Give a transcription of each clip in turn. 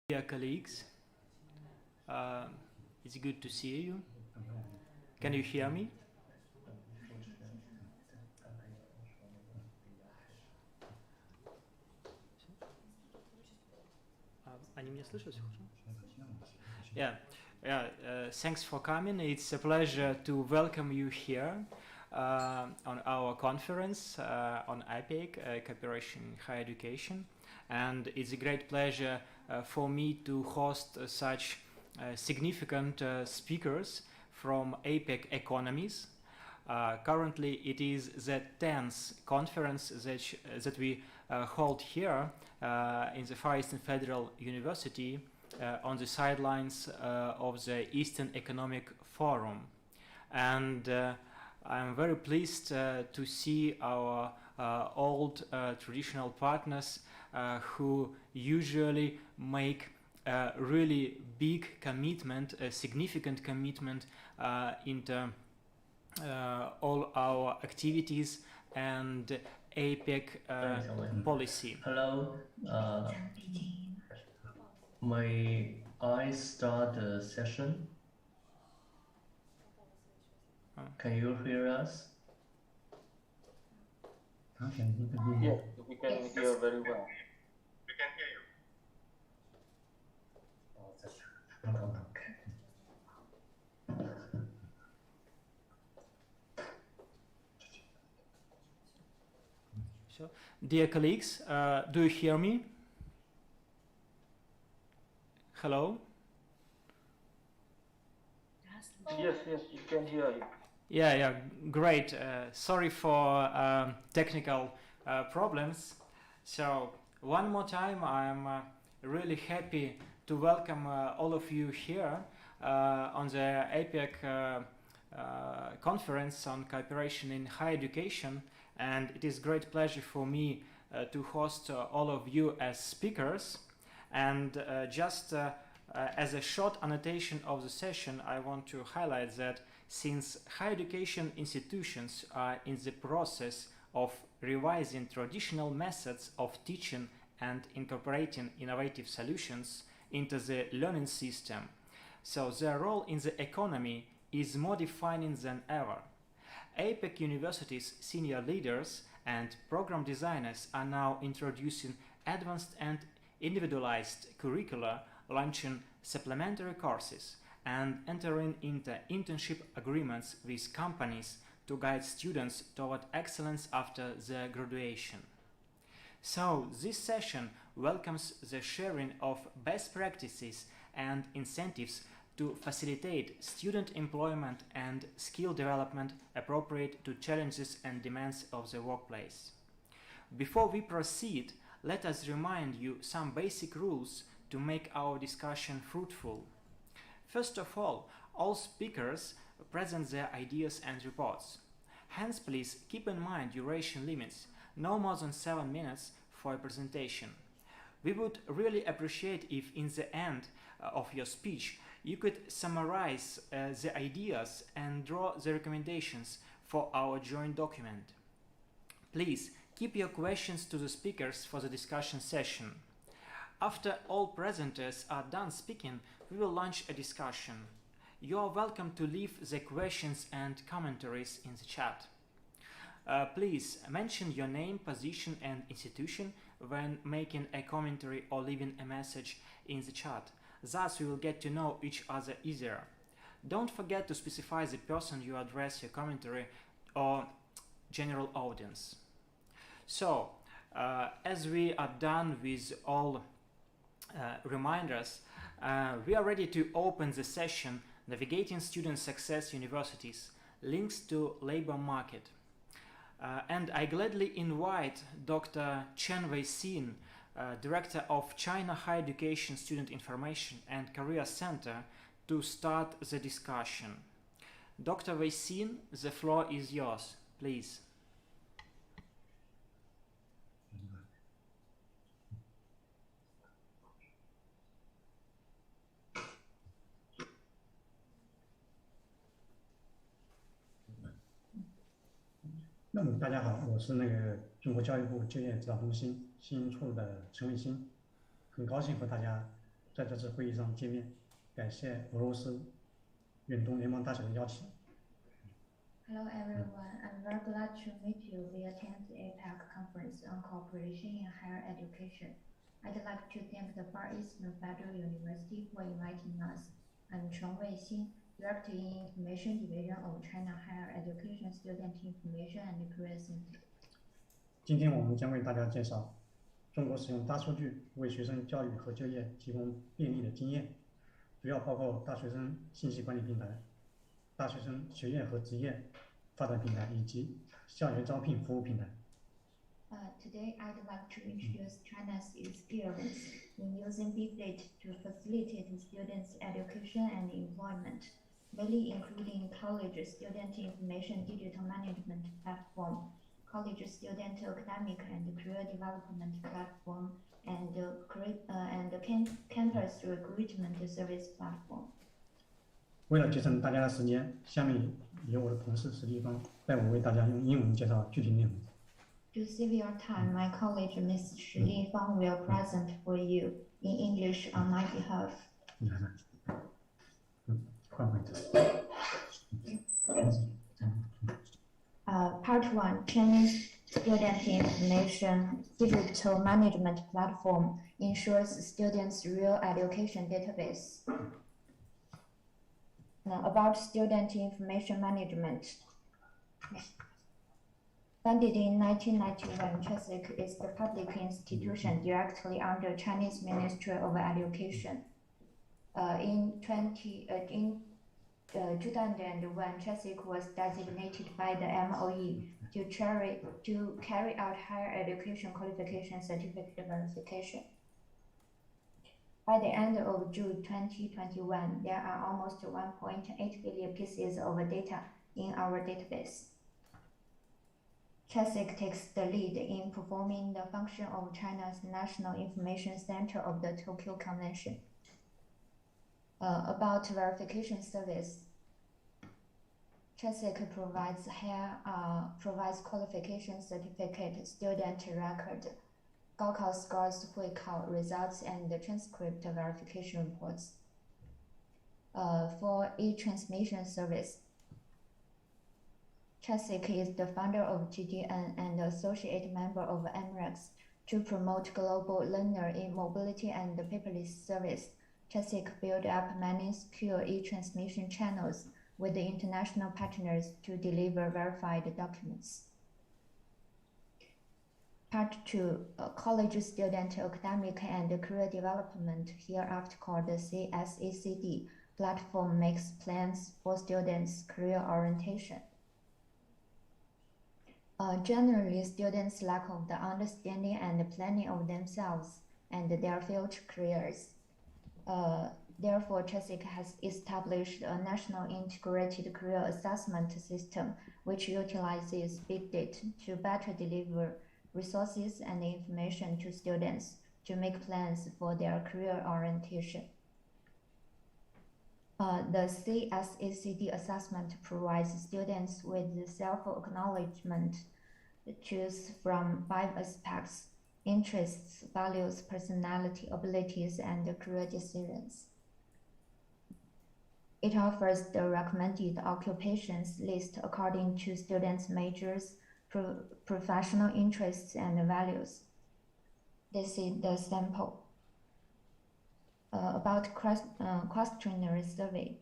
Dear colleagues, uh, it's good to see you. Can you hear me? Они меня слышат? Yeah, thanks for coming. It's a pleasure to welcome you here on our conference on APEC, Cooperation in Higher Education. And it's a great pleasure for me to host such significant speakers from APEC economies. Currently, it is the 10th conference that we hold here in the Far Eastern Federal University on the sidelines of the Eastern Economic Forum. And I'm very pleased to see our old traditional partners who usually make a really big commitment, a significant commitment into all our activities and APEC policy. Hello, may I start the session? Can you hear us? Yes, we can hear very well. We can hear you. So, dear colleagues, do you hear me? Hello? Yes, we can hear you. Yeah, great. Sorry for technical problems. So, one more time, I'm really happy to welcome all of you here on the APEC conference on cooperation in higher education. And it is a great pleasure for me to host all of you as speakers. And just as a short annotation of the session, I want to highlight that since higher education institutions are in the process of revising traditional methods of teaching and incorporating innovative solutions into the learning system, so their role in the economy is more defining than ever. APEC universities' senior leaders and program designers are now introducing advanced and individualized curricula, launching supplementary courses, and entering into internship agreements with companies to guide students toward excellence after their graduation. So, this session welcomes the sharing of best practices and incentives to facilitate student employment and skill development appropriate to challenges and demands of the workplace. Before we proceed, let us remind you some basic rules to make our discussion fruitful. First of all speakers present their ideas and reports. Hence, please keep in mind duration limits, no more than 7 minutes for a presentation. We would really appreciate if in the end of your speech you could summarize the ideas and draw the recommendations for our joint document. Please keep your questions to the speakers for the discussion session. After all presenters are done speaking, we will launch a discussion. You are welcome to leave the questions and commentaries in the chat. Please mention your name, position, and institution when making a commentary or leaving a message in the chat. Thus, we will get to know each other easier. Don't forget to specify the person you address your commentary or general audience. So, as we are done with all reminders, we are ready to open the session Navigating Student Success Universities, Links to Labor Market. And I gladly invite Dr. Chen Wei-Xin, Director of China Higher Education Student Information and Career Center, to start the discussion. Dr. Wei-Xin, the floor is yours, please.那么大家好，我是中国教育部就业指导中心新闻处的陈卫星，很高兴和大家在这次会议上见面，感谢俄罗斯远东联邦大学的邀请。Hello everyone, I'm very glad to meet you. We attend the APEC conference on cooperation in higher education. I'd like to thank the Far Eastern Federal University for inviting us. I'm Chen Weixin, Director in Information Division of China Higher Education Student Information and Career Center. 今天我们将为大家介绍中国使用大数据为学生教育和就业提供便利的经验，主要包括大学生信息管理平台、大学生学业和职业发展平台以及校园招聘服务平台。Today, I'd like to introduce China's experience in using big data to facilitate students' education and employment, mainly including college student information digital management platform, college student academic and career development platform, and campus recruitment service platform. 为了节省大家的时间，下面由我的同事史蒂芬代我为大家用英文介绍具体内容。To save your time, my colleague Ms. Shi Li Fang will present for you in English on my behalf. 换回这。Part 1, Chinese Student Information Digital Management Platform ensures students' real education database. About student information management. Founded in 1991, CHESIC is the public institution directly under Chinese Ministry of Education. In 2001, CHESIC was designated by the MOE to carry out higher education qualification certificate verification. By the end of June 2021, there are almost 1.8 billion pieces of data in our database. CHESIC takes the lead in performing the function of China's National Information Center of the Tokyo Convention. About verification service, CHESIC provides qualification certificate, student record, 高考 scores 会考 results, and the transcript verification reports. For e-transmission service, CHESIC is the founder of GDN and associate member of MREX. To promote global learner in mobility and paperless service, CHESIC built up many secure e-transmission channels with the international partners to deliver verified documents. Part 2, College Student Academic and Career Development, hereafter called the CSACD, platform makes plans for students' career orientation. Generally, students lack of the understanding and planning of themselves and their future careers. Therefore, CHESIC has established a national integrated career assessment system which utilizes big data to better deliver resources and information to students to make plans for their career orientation. The CSACD assessment provides students with self-acknowledgement to choose from 5 aspects: interests, values, personality, abilities, and career decisions. It offers the recommended occupations list according to students' majors, professional interests, and values. This is the sample. About questionnaire survey.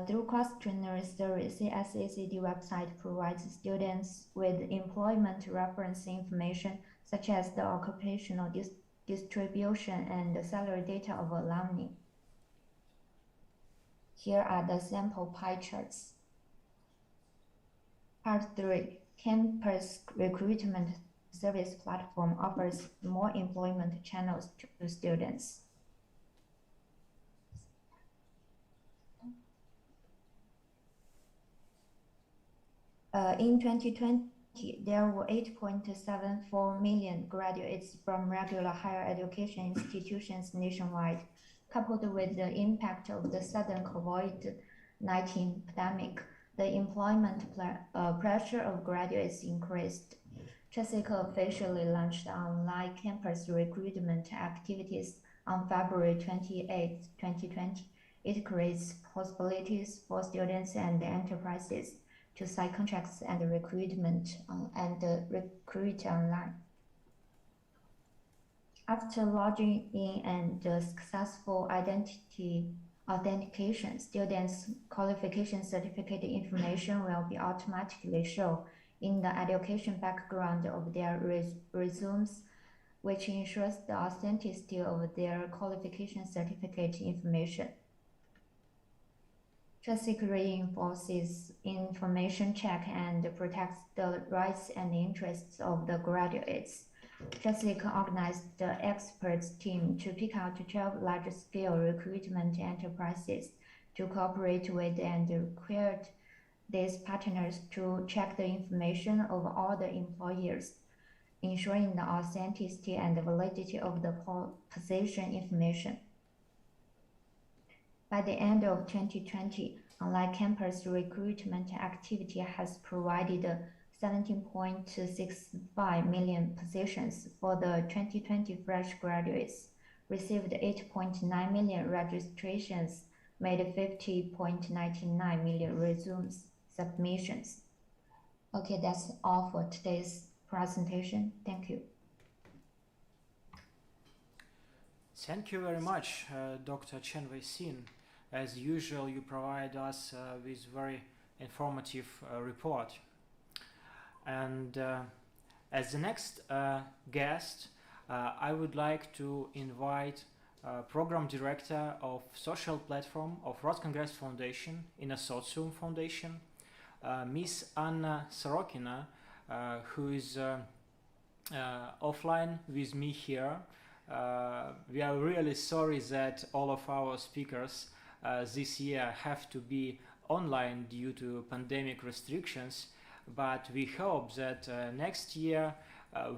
Through questionnaire survey, CSACD website provides students with employment reference information such as the occupational distribution and the salary data of alumni. Here are the sample pie charts. Part 3, Campus Recruitment Service Platform offers more employment channels to students. In 2020, there were 8.74 million graduates from regular higher education institutions nationwide. Coupled with the impact of the sudden COVID-19 pandemic, the employment pressure of graduates increased. CHESIC officially launched online campus recruitment activities on February 28, 2020. It creates possibilities for students and enterprises to sign contracts and recruit online. After logging in and successful identity authentication, students' qualification certificate information will be automatically shown in the education background of their resumes, which ensures the authenticity of their qualification certificate information. TRESIC reinforces information check and protects the rights and interests of the graduates. TRESIC organized the experts team to pick out 12 large-scale recruitment enterprises to cooperate with and required these partners to check the information of all the employers, ensuring the authenticity and validity of the position information. By the end of 2020, online campus recruitment activity has provided 17.65 million positions for the 2020 fresh graduates, received 8.9 million registrations, made 50.99 million resumes submissions. Okay, that's all for today's presentation. Thank you. Thank you very much, Dr. Chen Wei-Xin. As usual, you provide us with very informative report. And as the next guest, I would like to invite Program Director of Social Platform of Rose Congress Foundation in a Socium Foundation, Miss Anna Sorokina, who is offline with me here. We are really sorry that all of our speakers this year have to be online due to pandemic restrictions, but we hope that next year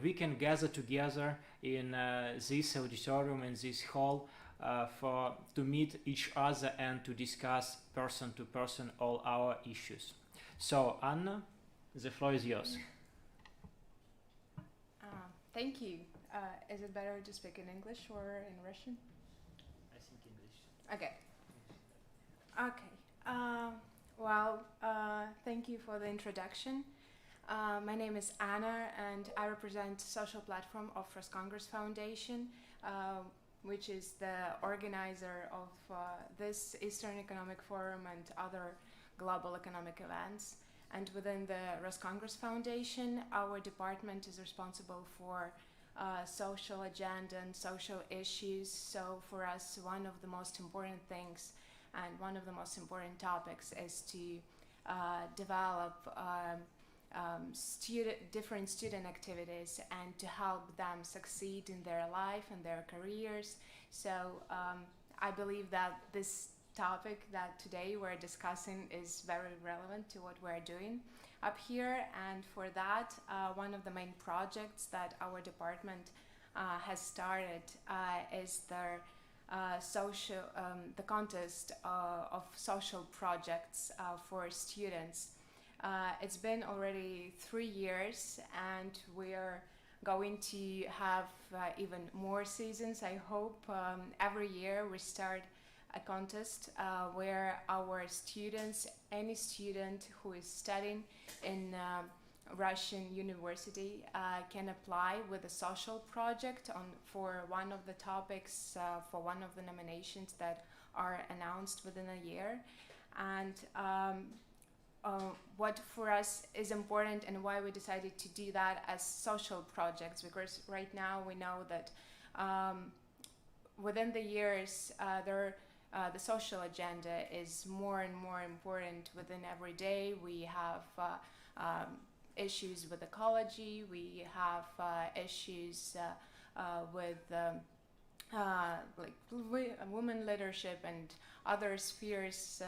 we can gather together in this auditorium, in this hall, to meet each other and to discuss person to person all our issues. So Anna, the floor is yours. Thank you. Is it better to speak in English or in Russian? I think English. Okay. Thank you for the introduction. My name is Anna, and I represent Social Platform of Rose Congress Foundation, which is the organizer of this Eastern Economic Forum and other global economic events. And within the Rose Congress Foundation, our department is responsible for social agenda and social issues. So for us, one of the most important things and one of the most important topics is to develop different student activities and to help them succeed in their life and their careers. So I believe that this topic that today we're discussing is very relevant to what we're doing up here, and for that one of the main projects that our department has started is the contest of social projects for students. It's been already 3 years, and we're going to have even more seasons, I hope. Every year we start a contest where our students, any student who is studying in Russian university can apply with a social project for one of the topics, for one of the nominations that are announced within a year. And what for us is important and why we decided to do that as social projects, because right now we know that within the years the social agenda is more and more important within every day. We have issues with ecology, we have issues with women leadership and other spheres,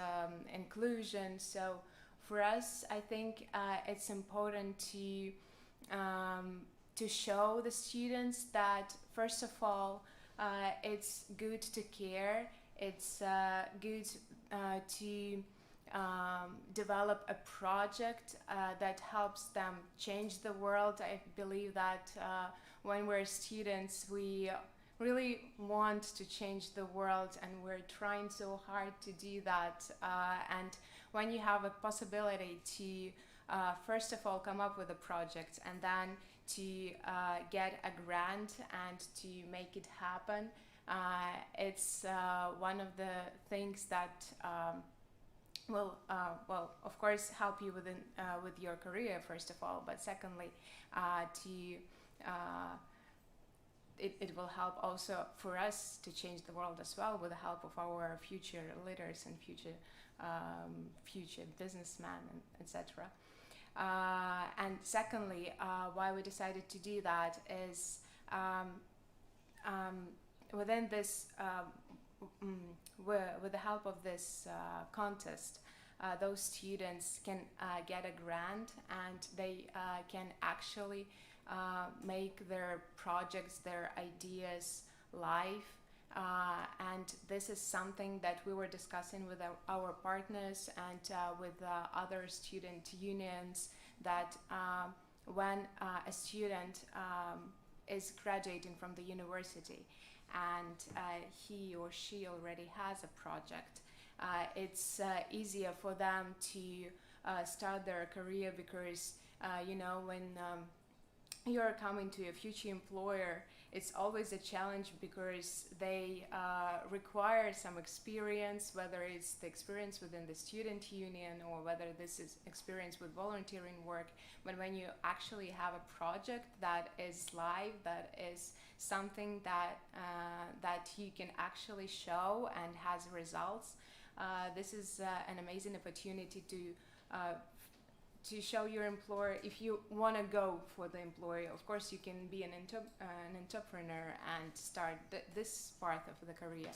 inclusion. So for us, I think it's important to show the students that first of all it's good to care. It's good to develop a project that helps them change the world. I believe that when we're students, we really want to change the world, and we're trying so hard to do that. And when you have a possibility to first of all come up with a project, and then to get a grant and to make it happen, it's one of the things that will, of course, help you with your career, first of all, but secondly, it will help also for us to change the world as well, with the help of our future leaders and future businessmen, and etc. And secondly, why we decided to do that is within this, with the help of this contest, those students can get a grant, and they can actually make their projects, their ideas live. And this is something that we were discussing with our partners and with other student unions, that when a student is graduating from the university and he or she already has a project, it's easier for them to start their career, because when you're coming to a future employer, it's always a challenge, because they require some experience, whether it's the experience within the student union or whether this is experience with volunteering work. But when you actually have a project that is live, that is something that that you can actually show and has results, this is an amazing opportunity to show your employer. If you want to go for the employer, of course you can be an entrepreneur and start this part of the career,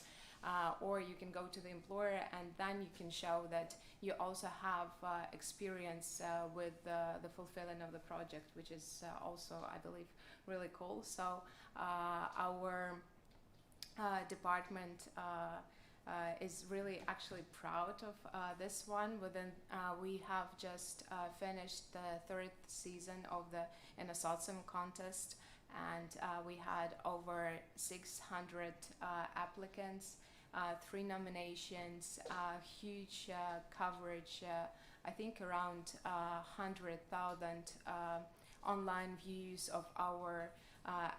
or you can go to the employer and then you can show that you also have experience with the fulfilling of the project, which is also, I believe, really cool. So our department is really actually proud of this one. We have just finished the third season of the Innosotsum contest, and we had over 600 applicants, 3 nominations, huge coverage, I think around 100,000 online views of our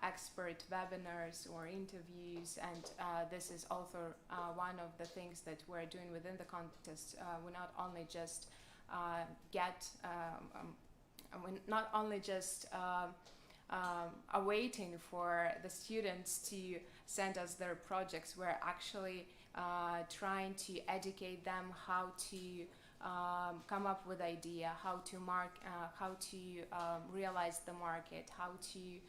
expert webinars or interviews, and this is also one of the things that we're doing within the contest. We not only just awaiting for the students to send us their projects, we're actually trying to educate them how to come up with idea, how to realize the market, how to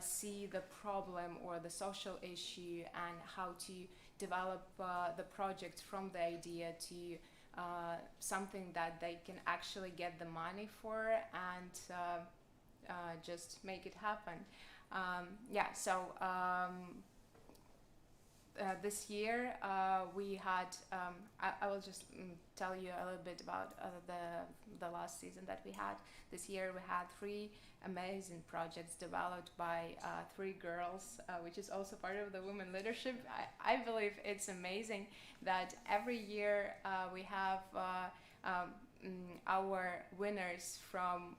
see the problem or the social issue, and how to develop the project from the idea to something that they can actually get the money for and just make it happen. This year we had, I will just tell you a little bit about the last season that we had. This year we had 3 amazing projects developed by 3 girls, which is also part of the women leadership. I believe it's amazing that every year we have our winners from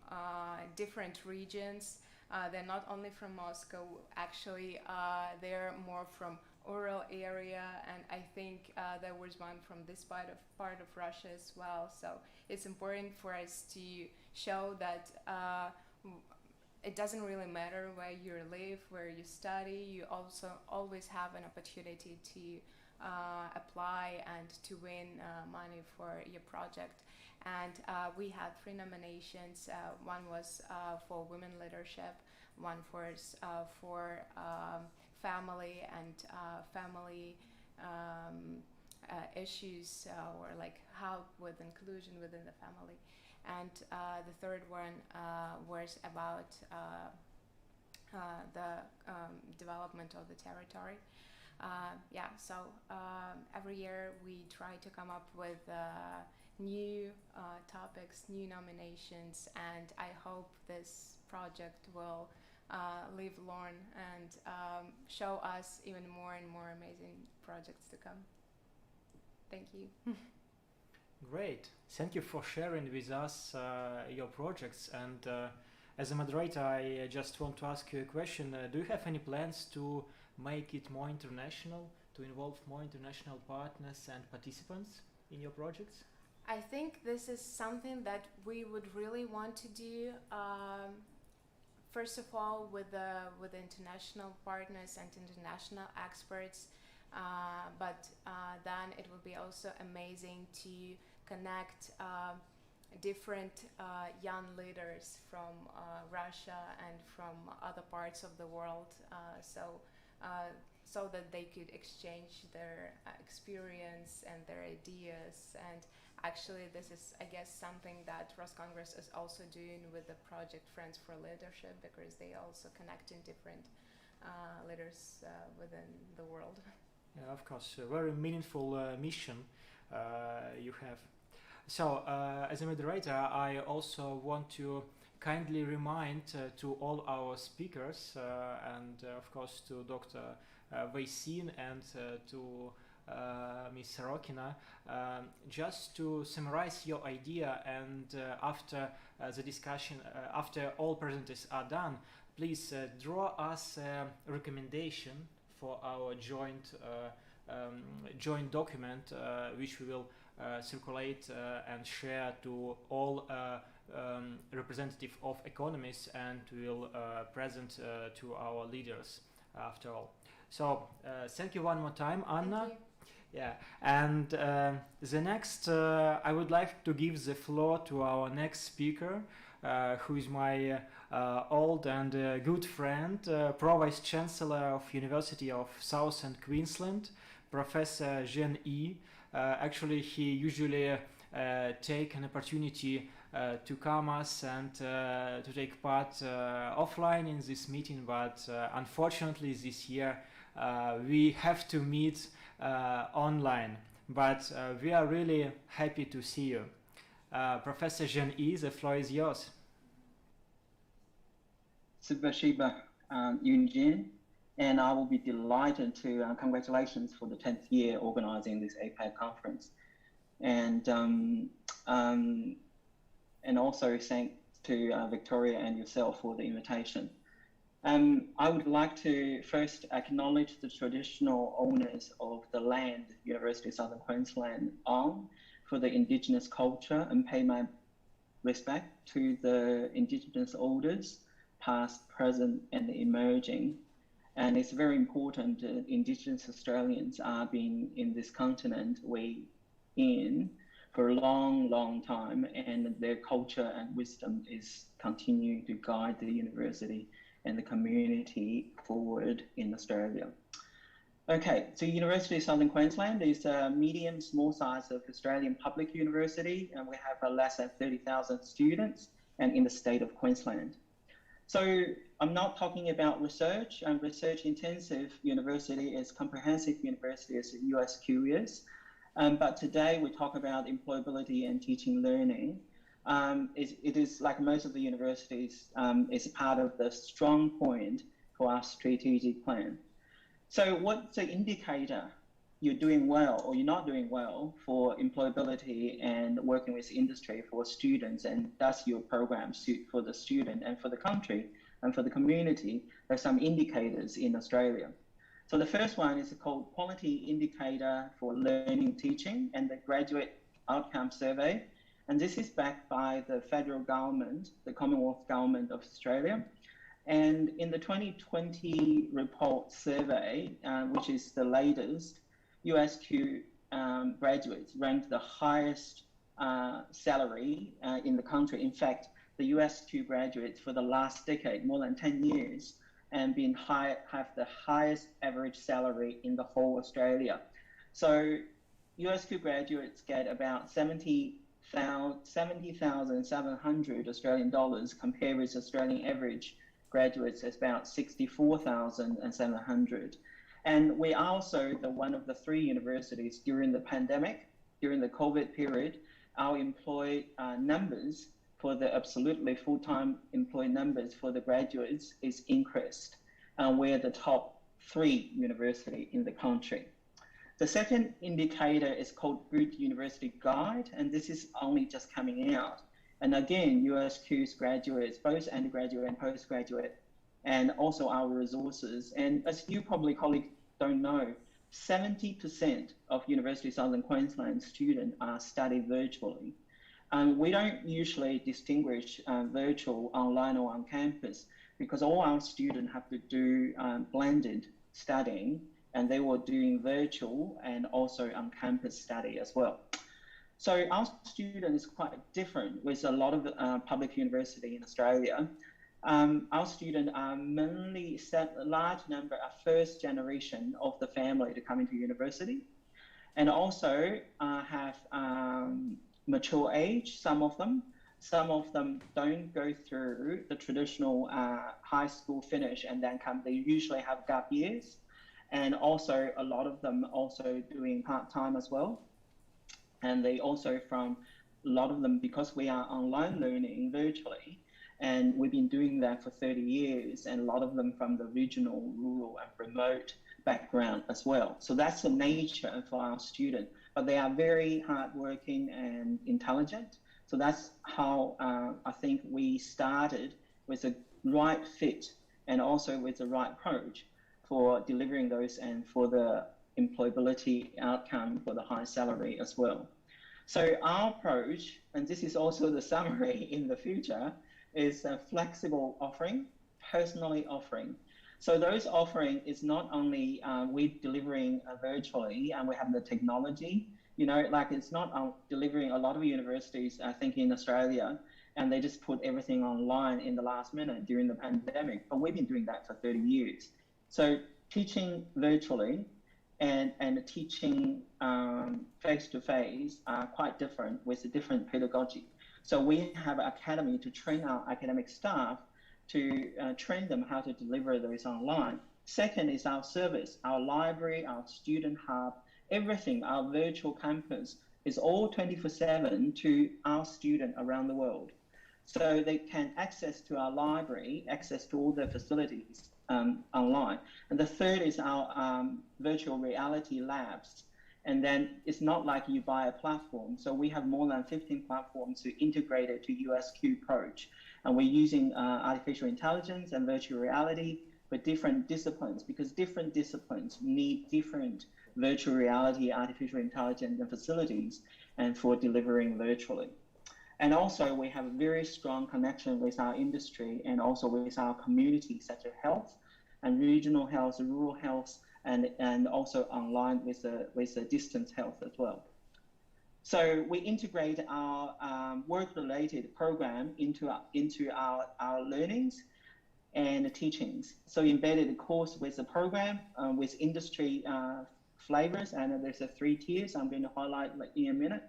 different regions. They're not only from Moscow, actually they're more from Ural area, and I think there was one from this part of Russia as well. So it's important for us to show that it doesn't really matter where you live, where you study. You also always have an opportunity to apply and to win money for your project. And we had 3 nominations. One was for women leadership, one was for family and family issues, or like help with inclusion within the family. And the third one was about the development of the territory. So every year we try to come up with new topics, new nominations, and I hope this project will live, learn, and show us even more and more amazing projects to come. Thank you. Great. Thank you for sharing with us your projects. And as a moderator, I just want to ask you a question. Do you have any plans to make it more international, to involve more international partners and participants in your projects? I think this is something that we would really want to do. First of all, with international partners and international experts, but then it would be also amazing to connect different young leaders from Russia and from other parts of the world, so that they could exchange their experience and their ideas. And actually, this is, I guess, something that Ross Congress is also doing with the project Friends for Leadership, because they also connect in different leaders within the world. Yeah, of course, a very meaningful mission you have. So, as a moderator, I also want to kindly remind to all our speakers and of course to Dr. Vaisin and to Ms. Sarokina, just to summarize your idea, and after the discussion, after all presenters are done, please draw us a recommendation for our joint document, which we will circulate and share to all representative of economists, and will present to our leaders after all. So thank you one more time, Anna. Thank you. Yeah, and the next, I would like to give the floor to our next speaker, who is my old and good friend, Pro-Vice Chancellor of University of South and Queensland, Professor Zhen Yi. Actually, he usually take an opportunity to come us and to take part offline in this meeting, but unfortunately this year we have to meet online. But we are really happy to see you. Professor Zhen Yi, the floor is yours. Spasibo, Yunjin, and I will be delighted to congratulations for the 10th year organizing this APEC conference, and also thanks to Victoria and yourself for the invitation. I would like to first acknowledge the traditional owners of the land University of Southern Queensland own for the Indigenous culture, and pay my respect to the Indigenous elders, past, present, and emerging. And it's very important that Indigenous Australians are being in this continent we in for a long, long time, and their culture and wisdom is continuing to guide the university and the community forward in Australia. Okay, so University of Southern Queensland is a medium, small size of Australian public university, and we have less than 30,000 students, and in the state of Queensland. So I'm not talking about research, and research intensive university is comprehensive university as USQ is. But today we talk about employability and teaching learning. It is like most of the universities, is part of the strong point for our strategic plan. So what's the indicator you're doing well or you're not doing well for employability and working with industry for students, and does your program suit for the student and for the country and for the community? There's some indicators in Australia. So the first one is called Quality Indicator for Learning Teaching and the Graduate Outcome Survey. And this is backed by the federal government, the Commonwealth Government of Australia. And in the 2020 report survey, which is the latest, USQ graduates ranked the highest salary in the country. In fact, the USQ graduates for the last decade, more than 10 years, and have the highest average salary in the whole Australia. So USQ graduates get about 70,700 Australian dollars, compared with Australian average graduates is about 64,700. And we are also one of the 3 universities during the pandemic, during the COVID period, our employee numbers for the absolutely full-time employee numbers for the graduates is increased. We're the top 3 university in the country. The second indicator is called Good University Guide, and this is only just coming out. And again, USQ's graduates, both undergraduate and postgraduate, and also our resources. And as you probably colleagues don't know, 70% of University of Southern Queensland students are studied virtually. We don't usually distinguish virtual, online, or on campus because all our students have to do blended studying, and they were doing virtual and also on campus study as well. So our student is quite different with a lot of public university in Australia. Our students are mainly a large number of first generation of the family to come into university, and also have mature age, some of them. Some of them don't go through the traditional high school finish and then come. They usually have gap years. And also a lot of them also doing part-time as well. And they also a lot of them, because we are online learning virtually, and we've been doing that for 30 years, and a lot of them from the regional, rural and remote background as well. So that's the nature for our students, but they are very hardworking and intelligent. So that's how I think we started with the right fit and also with the right approach for delivering those and for the employability outcome for the high salary as well. So our approach, and this is also the summary in the future, is a flexible offering, personally offering. So those offering is not only we delivering virtually and we have the technology, like it's not delivering. A lot of universities, I think in Australia, and they just put everything online in the last minute during the pandemic, but we've been doing that for 30 years. So teaching virtually and teaching face-to-face are quite different with a different pedagogy. So we have an academy to train our academic staff to train them how to deliver those online. Second is our service, our library, our student hub, everything, our virtual campus is all 24/7 to our students around the world. So they can access to our library, access to all the facilities online. And the third is our virtual reality labs. And then it's not like you buy a platform. So we have more than 15 platforms to integrate it to USQ approach. And we're using artificial intelligence and virtual reality for different disciplines, because different disciplines need different virtual reality, artificial intelligence and facilities, and for delivering virtually. And also we have a very strong connection with our industry and also with our community, such as health and regional health, rural health, and also online with the distance health as well. So we integrate our work-related program into our learnings and teachings. So embedded course with the program with industry flavors, and there's 3 tiers I'm going to highlight in a minute.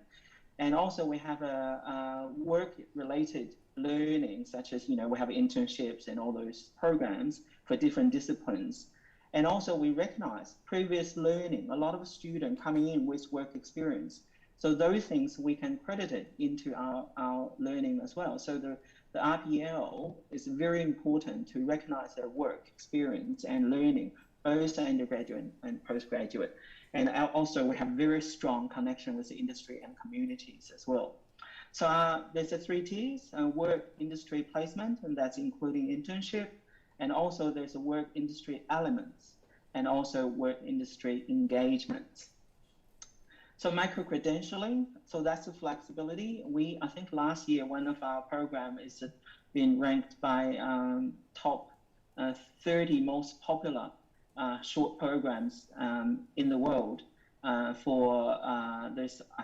And also we have a work-related learning, such as, we have internships and all those programs for different disciplines. And also we recognize previous learning, a lot of students coming in with work experience. So those things we can credit it into our learning as well. So the RPL is very important to recognize their work experience and learning, both undergraduate and postgraduate. And also we have very strong connection with the industry and communities as well. So there's 3 tiers, work industry placement, and that's including internship. And also there's a work industry elements and also work industry engagements. So micro-credentialing, so that's the flexibility. I think last year, one of our program is being ranked by top 30 most popular short programs in the world I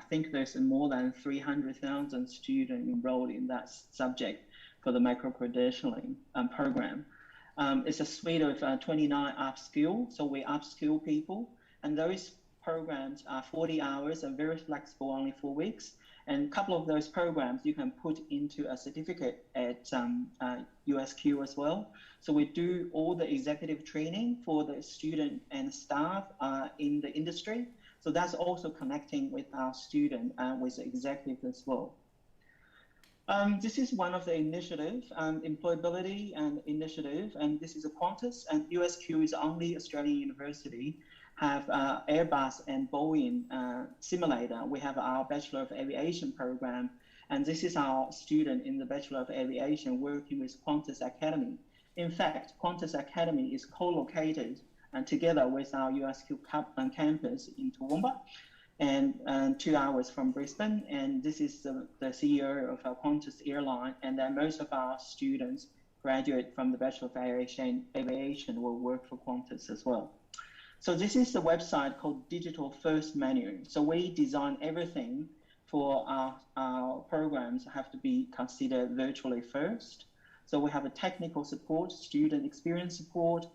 think there's more than 300,000 students enrolled in that subject for the micro-credentialing program. It's a suite of 29 upskill, so we upskill people, and those programs are 40 hours and very flexible, only 4 weeks. And a couple of those programs you can put into a certificate at USQ as well. So we do all the executive training for the student and staff in the industry. So that's also connecting with our student and with the executive as well. This is one of the initiative, employability and initiative, and this is a Qantas, and USQ is only Australian university have Airbus and Boeing simulator. We have our Bachelor of Aviation program, and this is our student in the Bachelor of Aviation working with Qantas Academy. In fact, Qantas Academy is co-located and together with our USQ campus in Toowoomba, and 2 hours from Brisbane. And this is the CEO of our Qantas airline, and then most of our students graduate from the Bachelor of Aviation will work for Qantas as well. So this is the website called Digital First Menu. So we design everything for our programs have to be considered virtually first. So we have a technical support, student experience support,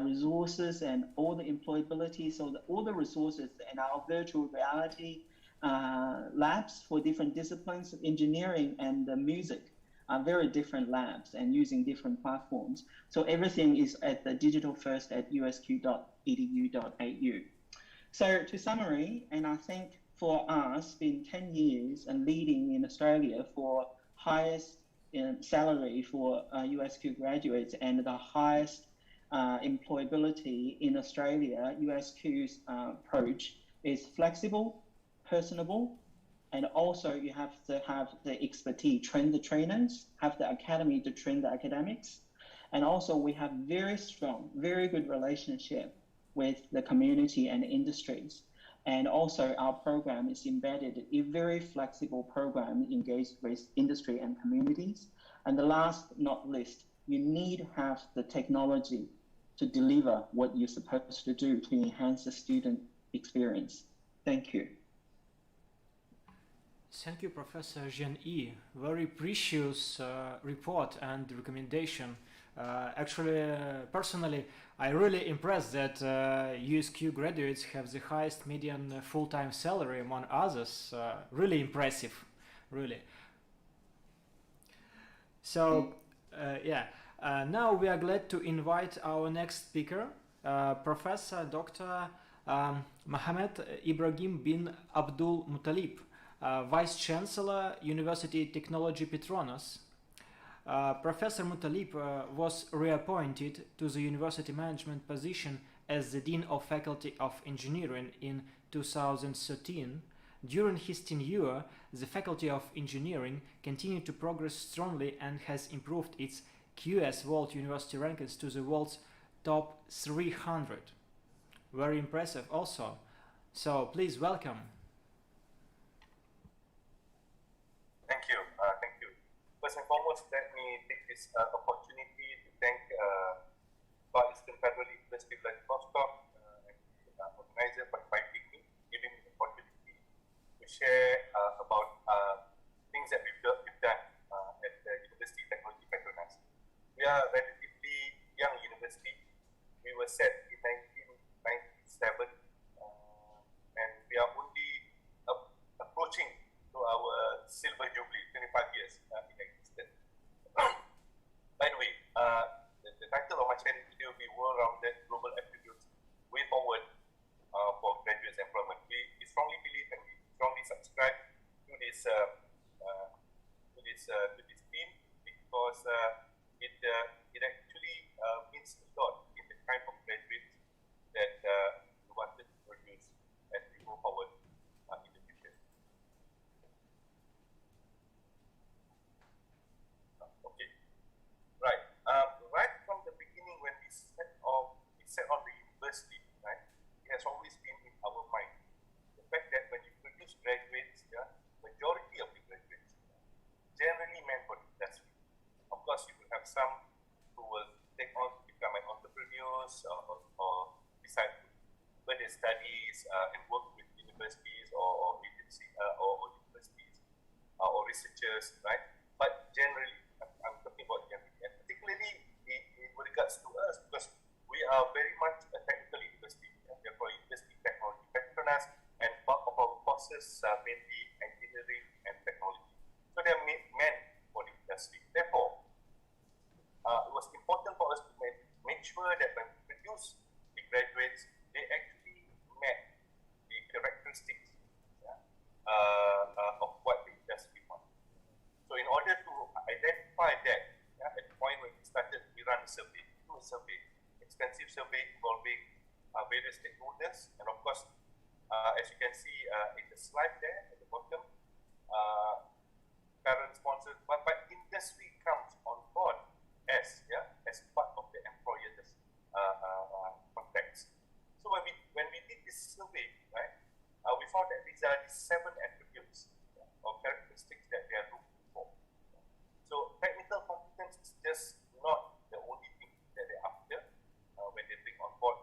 resources, and all the employability. So all the resources and our virtual reality labs for different disciplines, engineering and music are very different labs and using different platforms. So everything is at the digital first at usq.edu.au. So to summary, and I think for us, been 10 years and leading in Australia for highest salary for USQ graduates and the highest employability in Australia, USQ's approach is flexible, personable, and also you have to have the expertise, train the trainers, have the academy to train the academics. And also we have very strong, very good relationship with the community and industries. And also our program is embedded in a very flexible program engaged with industry and communities. And the last not least, you need to have the technology to deliver what you're supposed to do to enhance the student experience. Thank you. Thank you, Professor Jean E. Very precious report and recommendation. Actually, personally, I really impressed that USQ graduates have the highest median full-time salary among others. Really impressive, really. So, now we are glad to invite our next speaker, Professor Dr. Mohammed Ibrahim bin Abdul Muttalib, Vice Chancellor, University Technology Petronas. Professor Muttalib was reappointed to the university management position as the Dean of Faculty of Engineering in 2013. During his tenure, the Faculty of Engineering continued to progress strongly and has improved its QS World University rankings to the world's top 300. Very impressive also. So please welcome. Thank you. First and foremost, let me take this opportunity to thank Far Eastern Federal University Vladivostok and the organizer for inviting me, giving me the opportunity to share about things that we've done at the University Technology Petronas. We are a relatively young university. We were set in 1997, and we are only approaching to our silver jubilee, 25 years in existence. By the way, the title of my training today will be Well-Rounded Global Attributes Way Forward for Graduates Employment. We strongly believe and we strongly subscribe to this theme because it actually means a lot in the kind of graduates that we wanted to produce as we go forward in the future. Okay, right. Right from the beginning, when we set on the university, right, it has always been in our mind the fact that when you produce graduates, majority of the graduates generally meant for the industry. Of course, you will have some who will take on to become entrepreneurs or decide to further studies and work with universities or agencies or universities or researchers, right? But generally, I'm talking about generally, and particularly in regards to us, because we are very much a technical university, and therefore University Technology Petronas, and part of our courses are mainly engineering and technology. So they are meant for the industry. Therefore, it was important for us to make sure that when we produce the graduates, they actually met the characteristics of what the industry wants. So in order survey involving various stakeholders, and of course, as you can see in the slide there at the bottom, parent sponsors, but industry comes on board as part of the employer's context. So when we did this survey, right, we found that these are the 7 attributes or characteristics that we are looking for. So technical competence is just not the only thing that they're after when they bring on board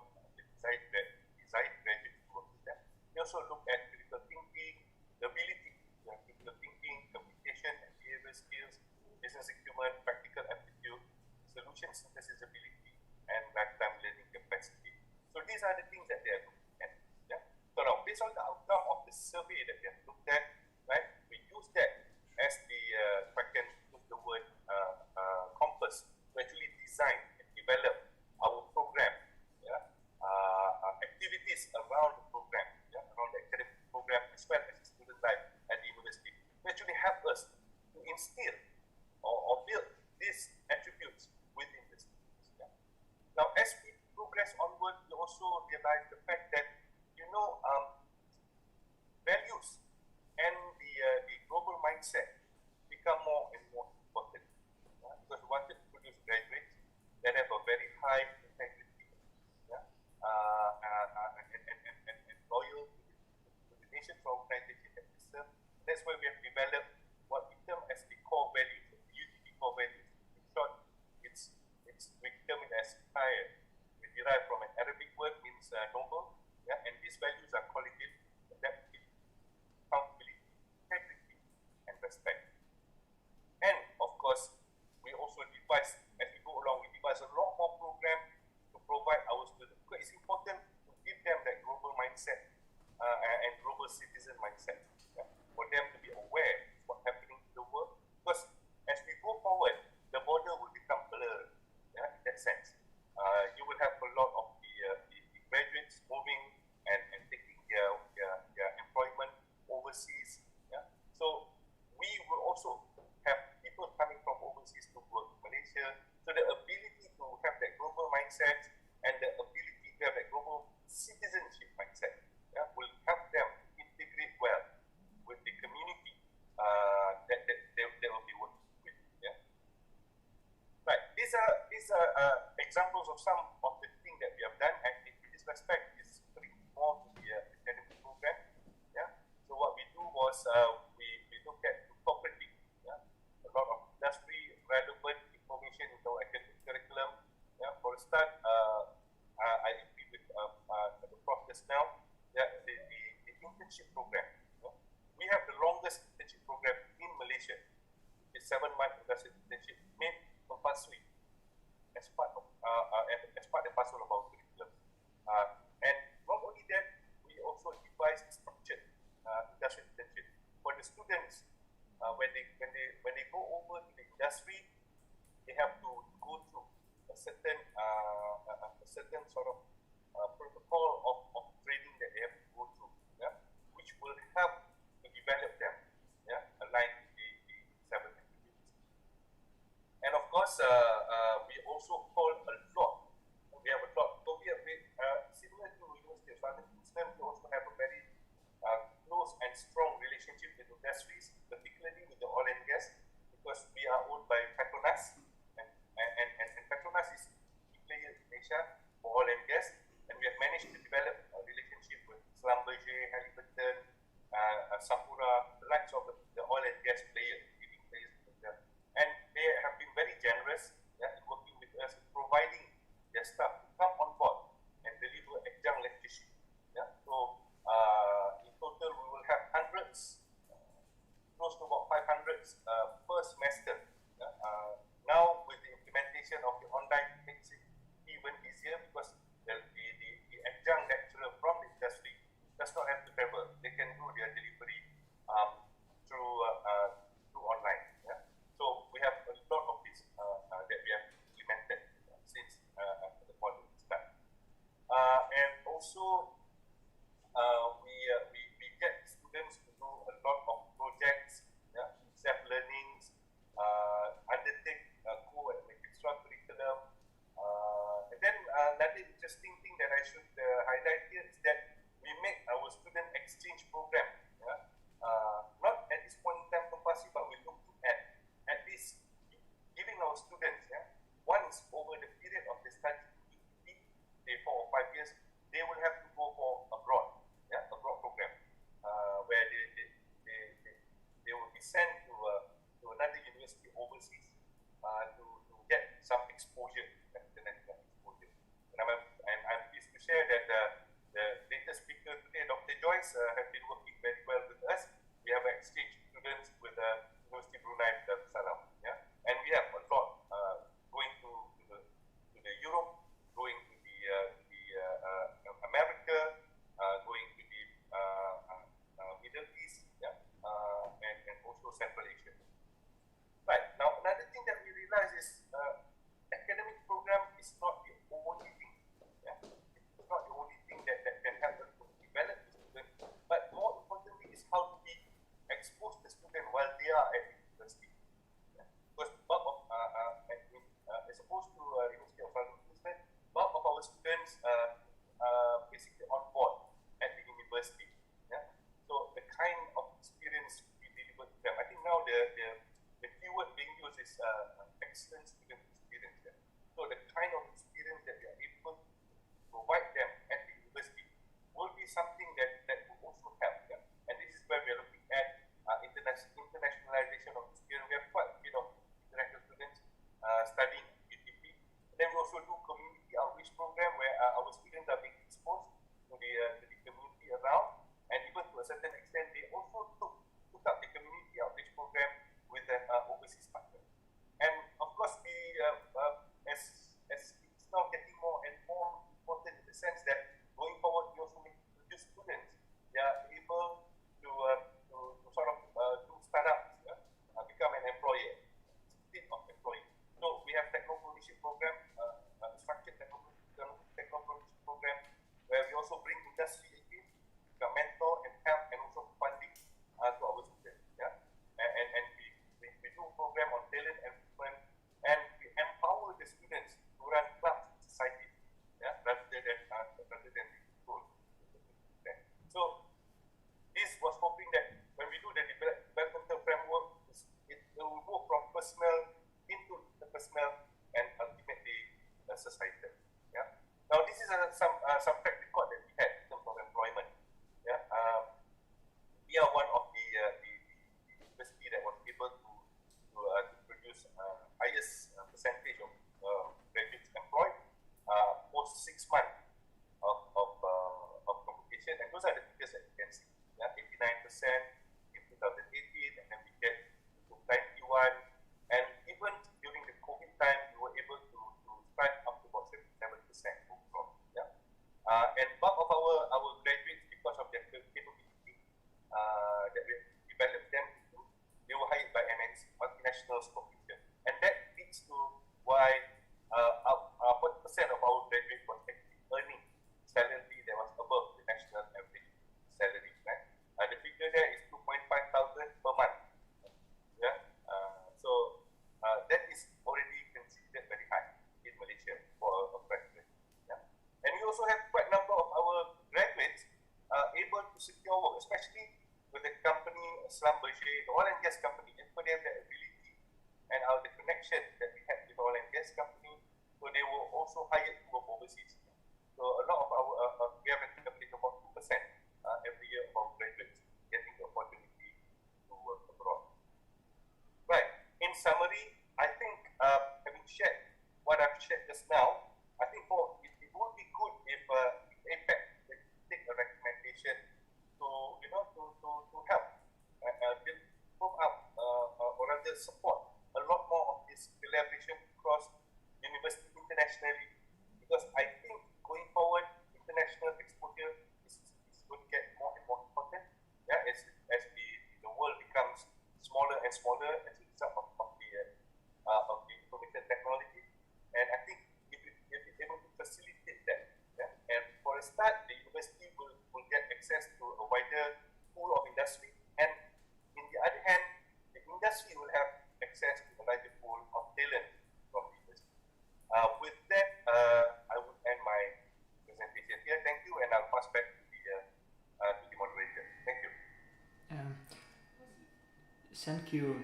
the desired graduates to work with them. We also look at critical thinking, the ability to have critical thinking, communication and behavioral skills, business acumen, practical aptitude, solution synthesis ability, and lifetime learning capacity. So these are the things that they are looking at. Yeah? So now, based on the outcome of the survey that we have looked at, right, we use that as the, if I can use the word compass, to actually design and develop our program, activities around the program, around the academic program, as well as the student life at the university, to actually help us to instill or build these attributes within the students. Yeah? Now, as we progress onward, we also realize the fact that, values and the global mindset become more and more important. Because we wanted to produce graduates that have a very high integrity, and loyal to the nation's organization that we serve. That's why we have developed what we term as the core values, the UTP core values. In short, we term it as khair. We derive from an Arabic word, means noble, and these values are qualitative, adaptive, accountability, integrity, and respect. And of course, we also devise, as we go along, we devise a lot more programs to provide our students. Because it's important to give them that global mindset and global citizen mindset, for them to be aware of what's happening in the world. Because as we go forward, the border will become blurred, in that sense. You will have a lot of the graduates moving and taking their employment overseas. So we will also have people coming from overseas to work in Malaysia. So the ability to have that global mindset and the ability to have that global citizenship mindset will help them integrate well with the community that they will be working with. Right. These are examples of some of the things that we have done, and in this respect, it's pretty more to the academic program. So what we do was we look at incorporating a lot of industry relevant information into our academic curriculum. For a start, I agree with the prof just now. The internship program. We have the longest internship program in Malaysia. The 7-month industry internship made compulsory as part of and parcel of our curriculum. And not only that, we also devised structured industry internship for the students. When they go over to the industry, they have to go through a certain sort of protocol of training that they have to go through, which will help to develop them, aligned with the 7 attributes. And of course, we also call a lot. We have a lot. So we have similar to University of Southern Queensland, we also have a very close and strong relationship with industries, particularly with the oil and gas, because we are owned by Petronas, and Petronas is a player in Asia for oil and gas, and we have managed to develop interesting thing that I should highlight here is that we make our student exchange program. Yeah? Not at this point in time compulsory, but we're looking at least giving our students, yeah, once over the period of the study, say 4 or 5 years, they will have to go for abroad, yeah, abroad program, where they will be sent to another university overseas to get some exposure, international exposure. And I'm pleased to share that the latest speaker today, Dr. Joyce, have been working very well with us. We have exchanged students with University Brunei Darussalam, yeah, and we have a lot going to the Europe, going to the America, going to the Middle East, yeah, and also Central Asia. Right, now another thing that we realize is academic program is not the only thing, yeah? It's not the only thing that can help us to develop the student, but more importantly is how do we expose the student while they are at university. Yeah? Because bulk of, as opposed to University of Southern Queensland, bulk of our students basically on board at the university. Yeah? So the kind of experience we deliver to them, I think now the keyword being used is excellent student experience. Yeah? So the kind of experience that we are able to provide them at the university will be something that will also help them. And this is where we are looking at internationalization of experience. We have quite a bit of international students studying UTP. Then we also do community outreach program where our students are being exposed to the community around, and even to a certain extent they also took up the community outreach program with an overseas partner. And of course, we as it's now getting more and more important in the sense that going forward, we also need to produce students. They are able to sort of do startups, become an employer, instead of employee. So we have techno-apprenticeship program, structured techno-apprenticeship program, where we also bring industry in, mentor and help, and also funding to our students. Yeah, and we do a program on talent improvement, and we empower the students to run clubs in society, yeah, rather than the school. So this was hoping that when we do the developmental framework, it will move from personal into interpersonal and ultimately societal. Yeah. Now this is some track record that we had in terms of employment. Yeah. We are one of the university that was able to produce highest percentage of graduates employed post 6 months of competition, and those are the figures that you can see. Yeah, 89% in 2018, and then we get to 91, and even during the COVID time, we were able to strive up to about 77% overall. Yeah, and bulk of our graduates, because of their capability that we developed them into, they were hired by MNC, multinationals competition, and that leads to why 40% of our graduates was actually earning salary that was above the national average salary. Right? The figure there is 2,500 per month. Yeah, so that is already considered very high in Malaysia for a graduate. Yeah, and we also have quite a number of our graduates able to secure work, especially with the company Schlumberger, the oil and gas company, and for them the ability and the connection that we had with oil and gas company, so they were also hired to work overseas. So a lot of our we have established about 2% every year of our graduates getting the opportunity to work abroad. Right. In summary, I think having shared what I've shared just now, I think it would be good if APEC would take a recommendation to help build up or rather support a lot more of this collaboration across university internationally, because I think going forward, international exposure is going to get more and more important. Yeah, as the world becomes smaller and smaller as a result of the information technology, and I think if we're able to facilitate that, yeah, and for a start, the university will get access to a wider pool of industry, and in the other hand, the industry will have access to a larger pool of talent from the university. With that, I would end my Thank you.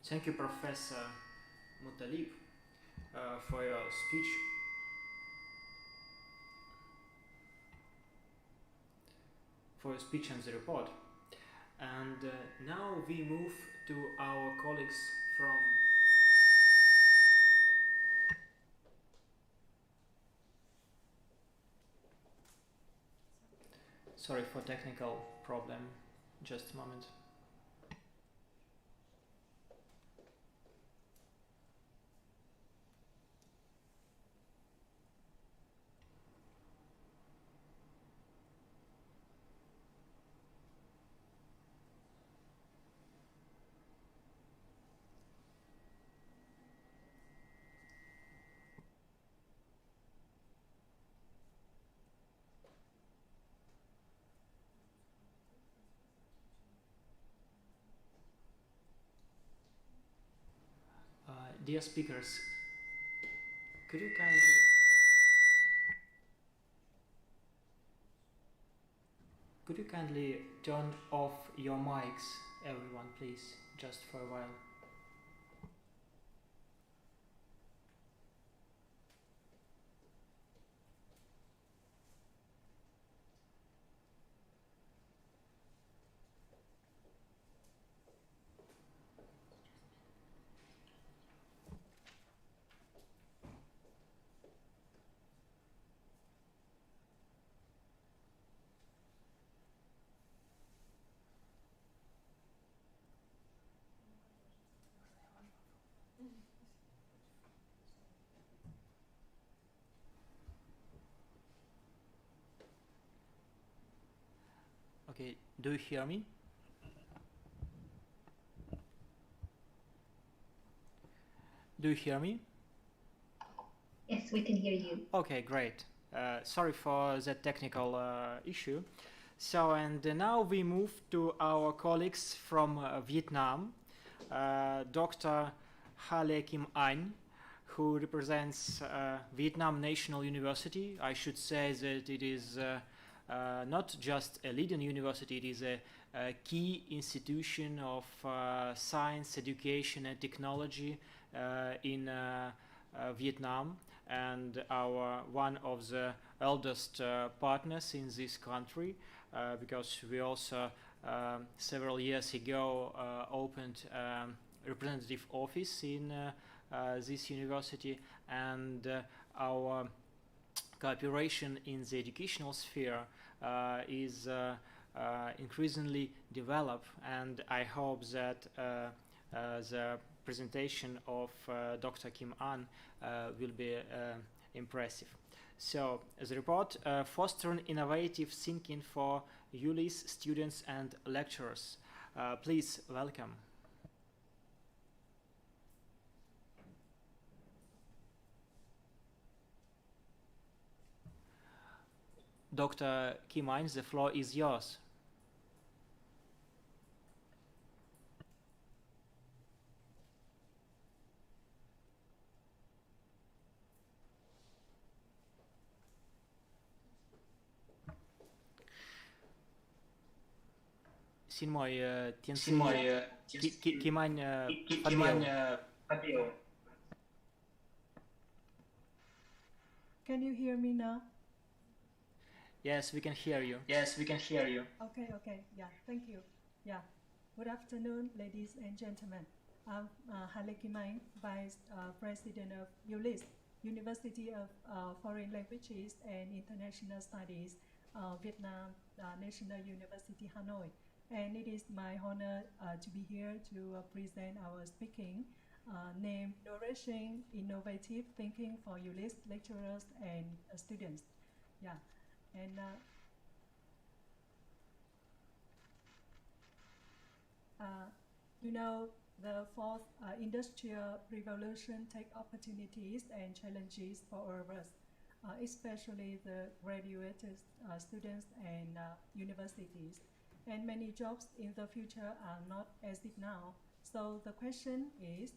Thank you, Professor Mutalib, for your speech. And the report. And now we move to our colleagues from sorry for technical problem, just a moment. Dear speakers, could you kindly turn off your mics, everyone, please, just for a while. Okay, do you hear me? Do you hear me? Yes, we can hear you. Okay, great. Sorry for that technical issue. So, and now we move to our colleagues from Vietnam, Dr. Hale Kim Anh, who represents Vietnam National University. I should say that it is not just a leading university, it is a key institution of science, education and technology in Vietnam, and our one of the eldest partners in this country, because we also several years ago opened representative office in this university, and our cooperation in the educational sphere is increasingly developed, and I hope that the presentation of Dr. Kim Anh will be impressive. So, the report, fostering innovative thinking for ULIS students and lecturers. Please welcome. Dr. Kim Anh, the floor is yours. Xin mời tiến sĩ Kim Anh phát biểu. Can you hear me now? Yes, we can hear you. Okay, yeah, thank you. Yeah, good afternoon, ladies and gentlemen. I'm Hale Kim Anh, Vice President of ULIS, University of Foreign Languages and International Studies, Vietnam National University, Hanoi. And it is my honor to be here to present our speaking named Nourishing Innovative Thinking for ULIS lecturers and students. Yeah, and you know, the fourth industrial revolution take opportunities and challenges for all of us, especially the graduated students and universities. And many jobs in the future are not as if now. So the question is,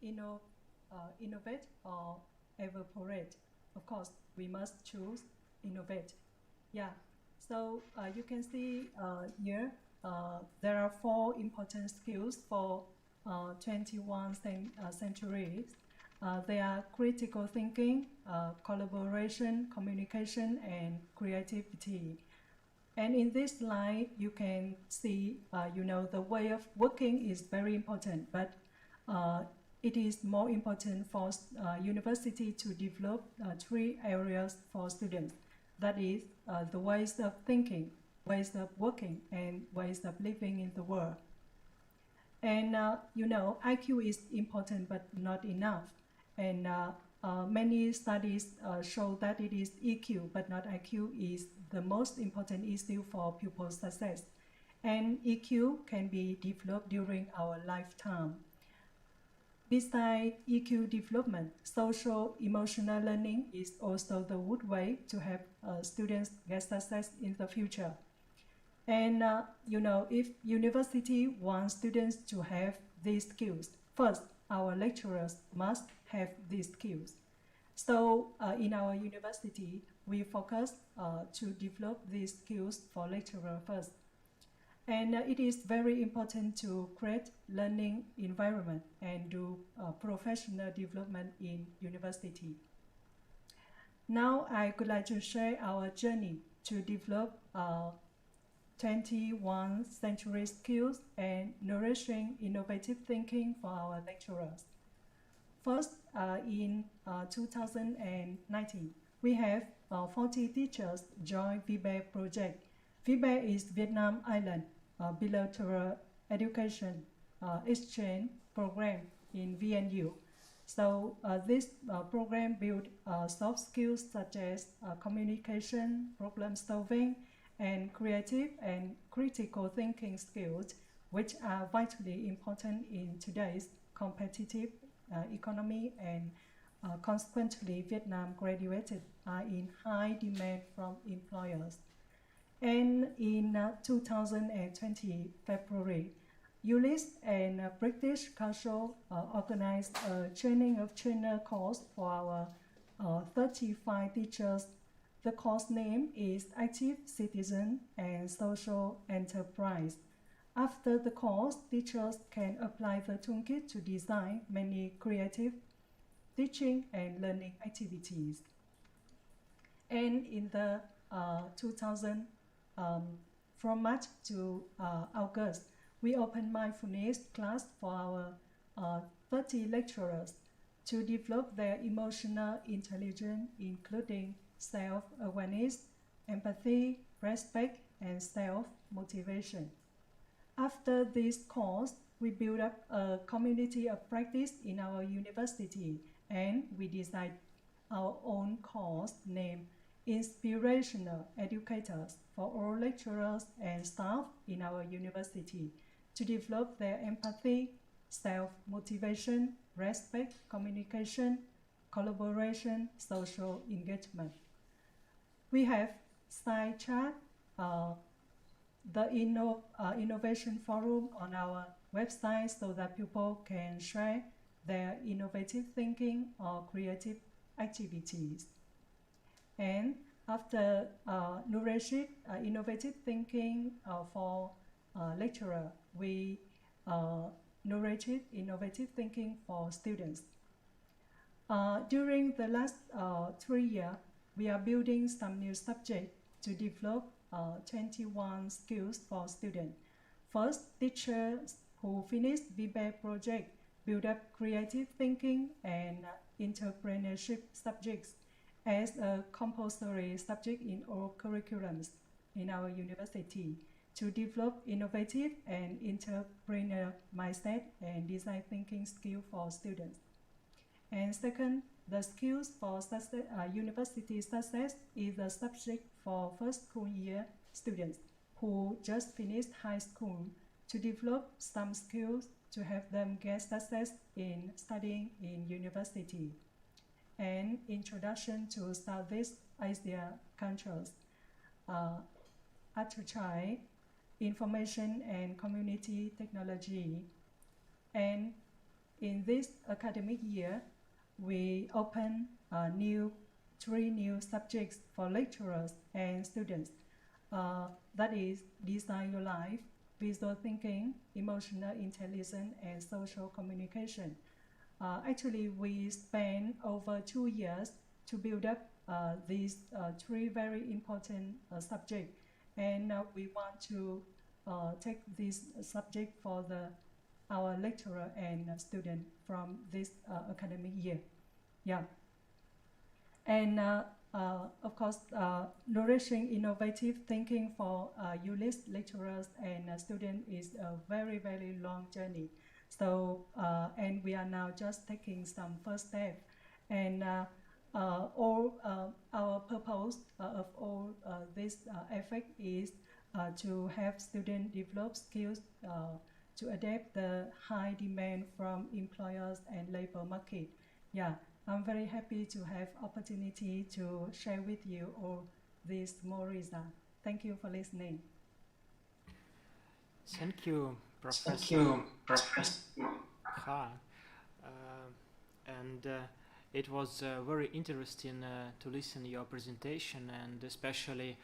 innovate or evaporate? Of course, we must choose innovate. Yeah. So you can see here there are 4 important skills for 21st century. They are critical thinking, collaboration, communication, and creativity. And in this slide, you can see, the way of working is very important, but it is more important for university to develop 3 areas for students. That is the ways of thinking, ways of working, and ways of living in the world. And IQ is important, but not enough. And many studies show that it is EQ, but not IQ, is the most important issue for pupil success. And EQ can be developed during our lifetime. Besides EQ development, social emotional learning is also the good way to help students get success in the future. And if university wants students to have these skills, first, our lecturers must have these skills. So in our university, we focus to develop these skills for lecturer first. And it is very important to create learning environment and do professional development in university. Now I would like to share our journey to develop 21st century skills and nourishing innovative thinking for our lecturers. First, in 2019, we have 40 teachers join VBA project. VBA is Vietnam Island bilateral education exchange program in VNU. So this program builds soft skills such as communication, problem solving, and creative and critical thinking skills, which are vitally important in today's competitive economy, and consequently Vietnam graduates are in high demand from employers. And in 2020 February, ULIS and British Council organized a training of trainer course for our 35 teachers. The course name is Active Citizen and Social Enterprise. After the course, teachers can apply the toolkit to design many creative teaching and learning activities. And in the from March to August, we opened mindfulness class for our 30 lecturers to develop their emotional intelligence, including self-awareness, empathy, respect, and self-motivation. After this course, we built up a community of practice in our university, and we designed our own course named Inspirational Educators for all lecturers and staff in our university to develop their empathy, self-motivation, respect, communication, collaboration, social engagement. We have side chat, the innovation forum on our website so that people can share their innovative thinking or creative activities. And after nourishing innovative thinking for lecturer, we narrated innovative thinking for students. During the last 3 years, we are building some new subjects to develop 21 skills for students. First, teachers who finished VBA project build up creative thinking and entrepreneurship subjects as a compulsory subject in all curriculums in our university to develop innovative and entrepreneurial mindset and design thinking skill for students. And second, the skills for success, university success is a subject for first school year students who just finished high school to develop some skills to help them get success in studying in university. And introduction to Southeast Asia countries, Architecture, information and community technology. And in this academic year, we open 3 new subjects for lecturers and students. that is Design Your Life, Visual Thinking, Emotional Intelligence, and Social Communication. Actually, we spent over 2 years to build up these 3 very important subjects, and we want to take this subject for our lecturer and student from this academic year. Yeah. And of course, nourishing innovative thinking for ULIS lecturers and students is a very, very long journey. So, and we are now just taking some first step. And all our purpose of all this effort is to help students develop skills to adapt the high demand from employers and labor market. Yeah, I'm very happy to have opportunity to share with you all these more results. Thank you for listening. Thank you, Professor. Thank you, Professor. And it was very interesting to listen to your presentation, and especially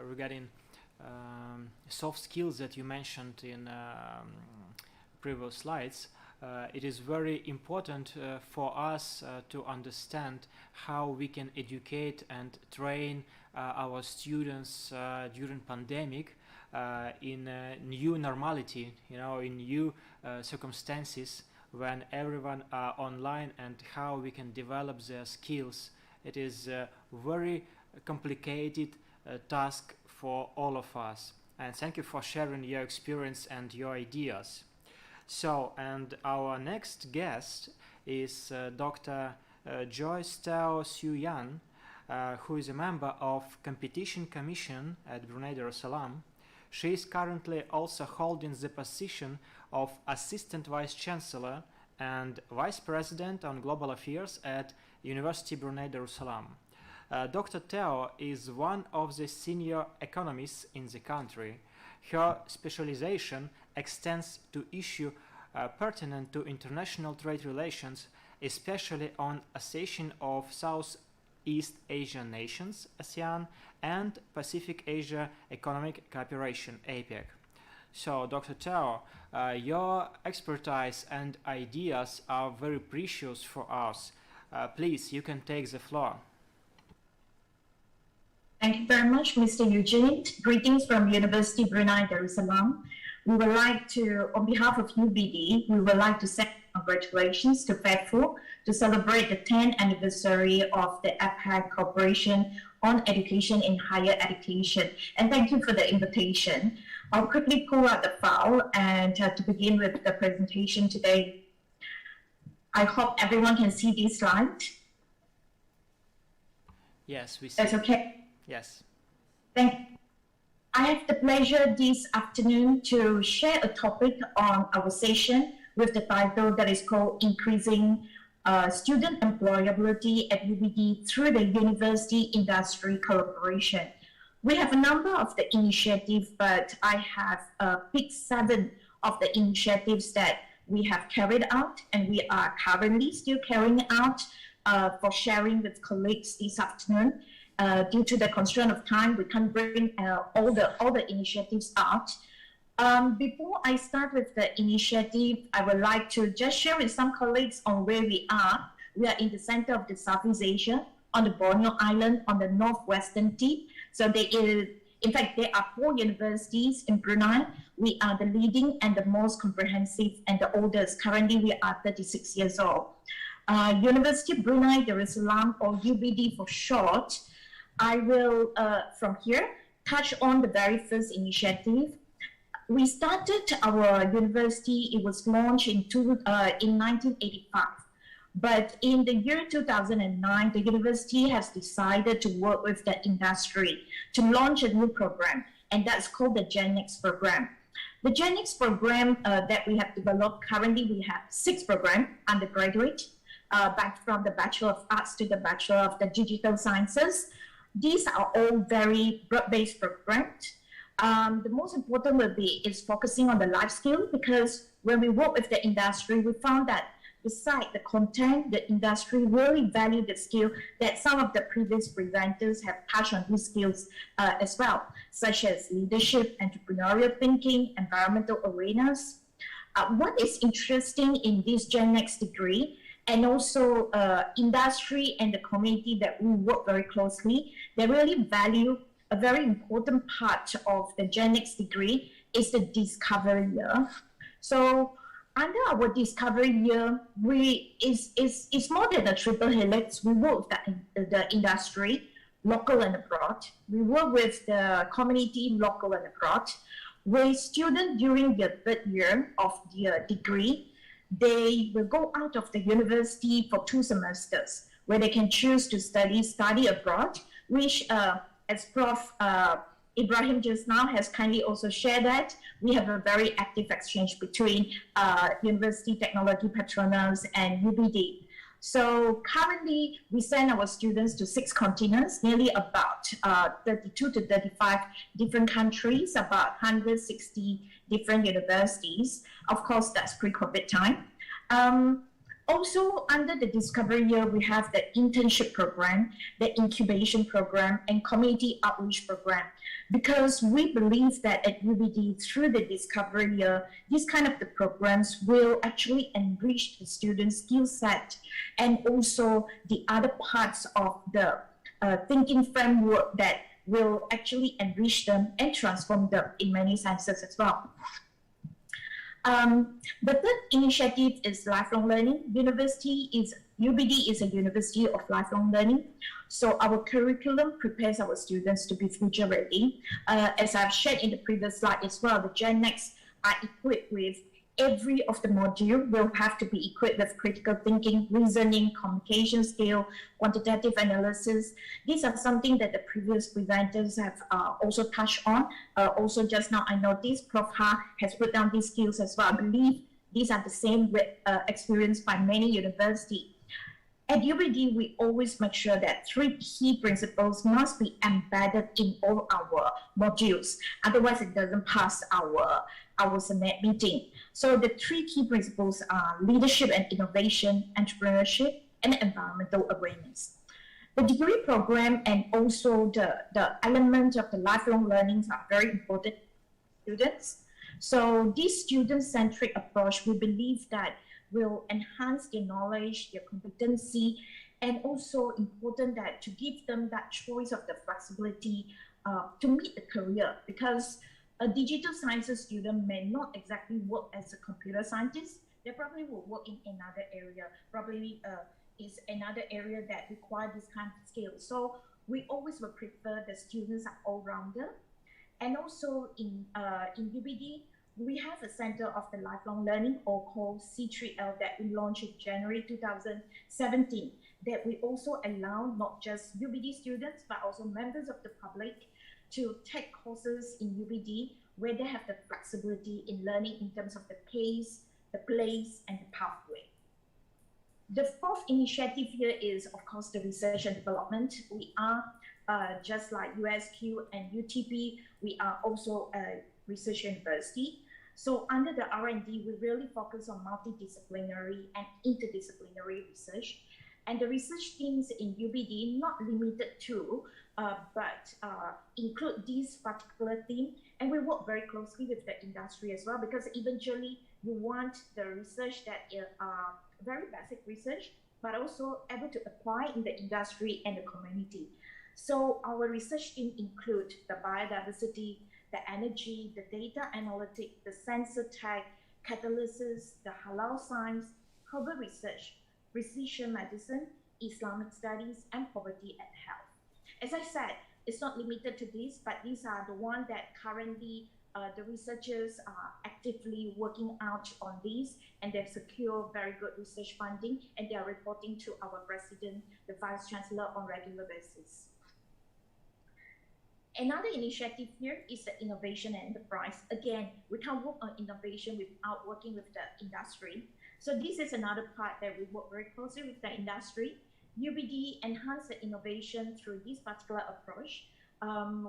regarding soft skills that you mentioned in previous slides. It is very important for us to understand how we can educate and train our students during pandemic in new normality, in new circumstances when everyone are online, and how we can develop their skills. It is a very complicated task for all of us. And thank you for sharing your experience and your ideas. So, and our next guest is Dr. Joyce Tao Siu Yan, who is a member of Competition Commission at Brunei Darussalam. She is currently also holding the position of Assistant Vice Chancellor and Vice President on Global Affairs at University Brunei Darussalam. Dr. Tao is one of the senior economists in the country. Her specialization extends to issues pertinent to international trade relations, especially on association of Southeast Asian nations, ASEAN, and Pacific Asia Economic Cooperation, APEC. So, Dr. Tao, your expertise and ideas are very precious for us. Please, you can take the floor. Thank you very much, Mr. Eugene. Greetings from University Brunei Darussalam. We would like to, on behalf of UBD, we would like to send congratulations to FEDFO to celebrate the 10th anniversary of the APEC Cooperation on Education in Higher Education. And thank you for the invitation. I'll quickly pull out the file and to begin with the presentation today. I hope everyone can see this slide. Yes, we see. That's okay? Yes. Thank you. I have the pleasure this afternoon to share a topic on our session with the title that is called Increasing Student Employability at UBD through the University Industry Collaboration. We have a number of the initiatives, but I have picked 7 of the initiatives that we have carried out and we are currently still carrying out for sharing with colleagues this afternoon. Due to the constraint of time, we can't bring all the initiatives out. Before I start with the initiative, I would like to just share with some colleagues on where we are. We are in the center of the Southeast Asia, on the Borneo Island, on the northwestern tip. So in fact, there are 4 universities in Brunei. We are the leading and the most comprehensive and the oldest. Currently, we are 36 years old. University Brunei Darussalam, or UBD for short. I will, from here, touch on the very first initiative. We started our university, it was launched in 1985. But in the year 2009, the university has decided to work with the industry to launch a new program, and that's called the GenX program. The GenX program that we have developed, currently we have 6 programs, undergraduate, back from the Bachelor of Arts to the Bachelor of the Digital Sciences. These are all very broad-based programs. The most important will be is focusing on the life skill, because when we work with the industry, we found that besides the content, the industry really value the skill that some of the previous presenters have touched on these skills as well, such as leadership, entrepreneurial thinking, environmental awareness. What is interesting in this Gen X degree, and also industry and the community that we work very closely, they really value a very important part of the Gen X degree is the discovery year. So under our discovery year, it's more than a triple helix. We work with the industry, local and abroad. We work with the community, local and abroad. Where students during their third year of their degree, they will go out of the university for 2 semesters, where they can choose to study abroad, which as Prof. Ibrahim just now has kindly also shared that we have a very active exchange between University Technology Petronas and UBD. So currently, we send our students to 6 continents, nearly about 32 to 35 different countries, about 160 different universities. Of course, that's pre-COVID time. Also, under the Discovery Year, we have the internship program, the incubation program, and community outreach program. Because we believe that at UBD, through the Discovery Year, these kind of the programs will actually enrich the student's skill set and also the other parts of the thinking framework that will actually enrich them and transform them in many senses as well. The third initiative is lifelong learning. UBD is a university of lifelong learning. So our curriculum prepares our students to be future ready. As I've shared in the previous slide as well, the Gen X are equipped with every of the module will have to be equipped with critical thinking, reasoning, communication skill, quantitative analysis. These are something that the previous presenters have also touched on. Also just now I noticed Prof. Ha has put down these skills as well. I believe these are the same experienced by many universities. At UBD, we always make sure that 3 key principles must be embedded in all our modules. Otherwise, it doesn't pass our Senate meeting. So the 3 key principles are leadership and innovation, entrepreneurship, and environmental awareness. The degree program and also the element of the lifelong learnings are very important to students. So this student-centric approach, we believe that will enhance their knowledge, their competency, and also important that to give them that choice of the flexibility to meet the career, because a digital sciences student may not exactly work as a computer scientist. They probably will work in another area, probably is another area that require this kind of skills. So we always will prefer the students are all-rounder. And also in UBD, we have a Center of the Lifelong Learning, or called C3L, that we launched in January 2017, that we also allow not just UBD students, but also members of the public to take courses in UBD where they have the flexibility in learning in terms of the pace, the place, and the pathway. The 4th initiative here is, of course, the research and development. We are, just like USQ and UTP, we are also a research university. So under the R&D, we really focus on multidisciplinary and interdisciplinary research. And the research teams in UBD, not limited to, but include this particular theme. And we work very closely with the industry as well, because eventually you want the research that are very basic research, but also able to apply in the industry and the community. So our research team include the biodiversity, the energy, the data analytics, the sensor tech, catalysis, the halal science, herbal research, precision medicine, Islamic studies, and poverty and health. As I said, it's not limited to these, but these are the ones that currently the researchers are actively working out on these, and they've secured very good research funding, and they are reporting to our president, the vice chancellor, on regular basis. Another initiative here is the innovation and enterprise. Again, we can't work on innovation without working with the industry. So this is another part that we work very closely with the industry. UBD enhance the innovation through this particular approach.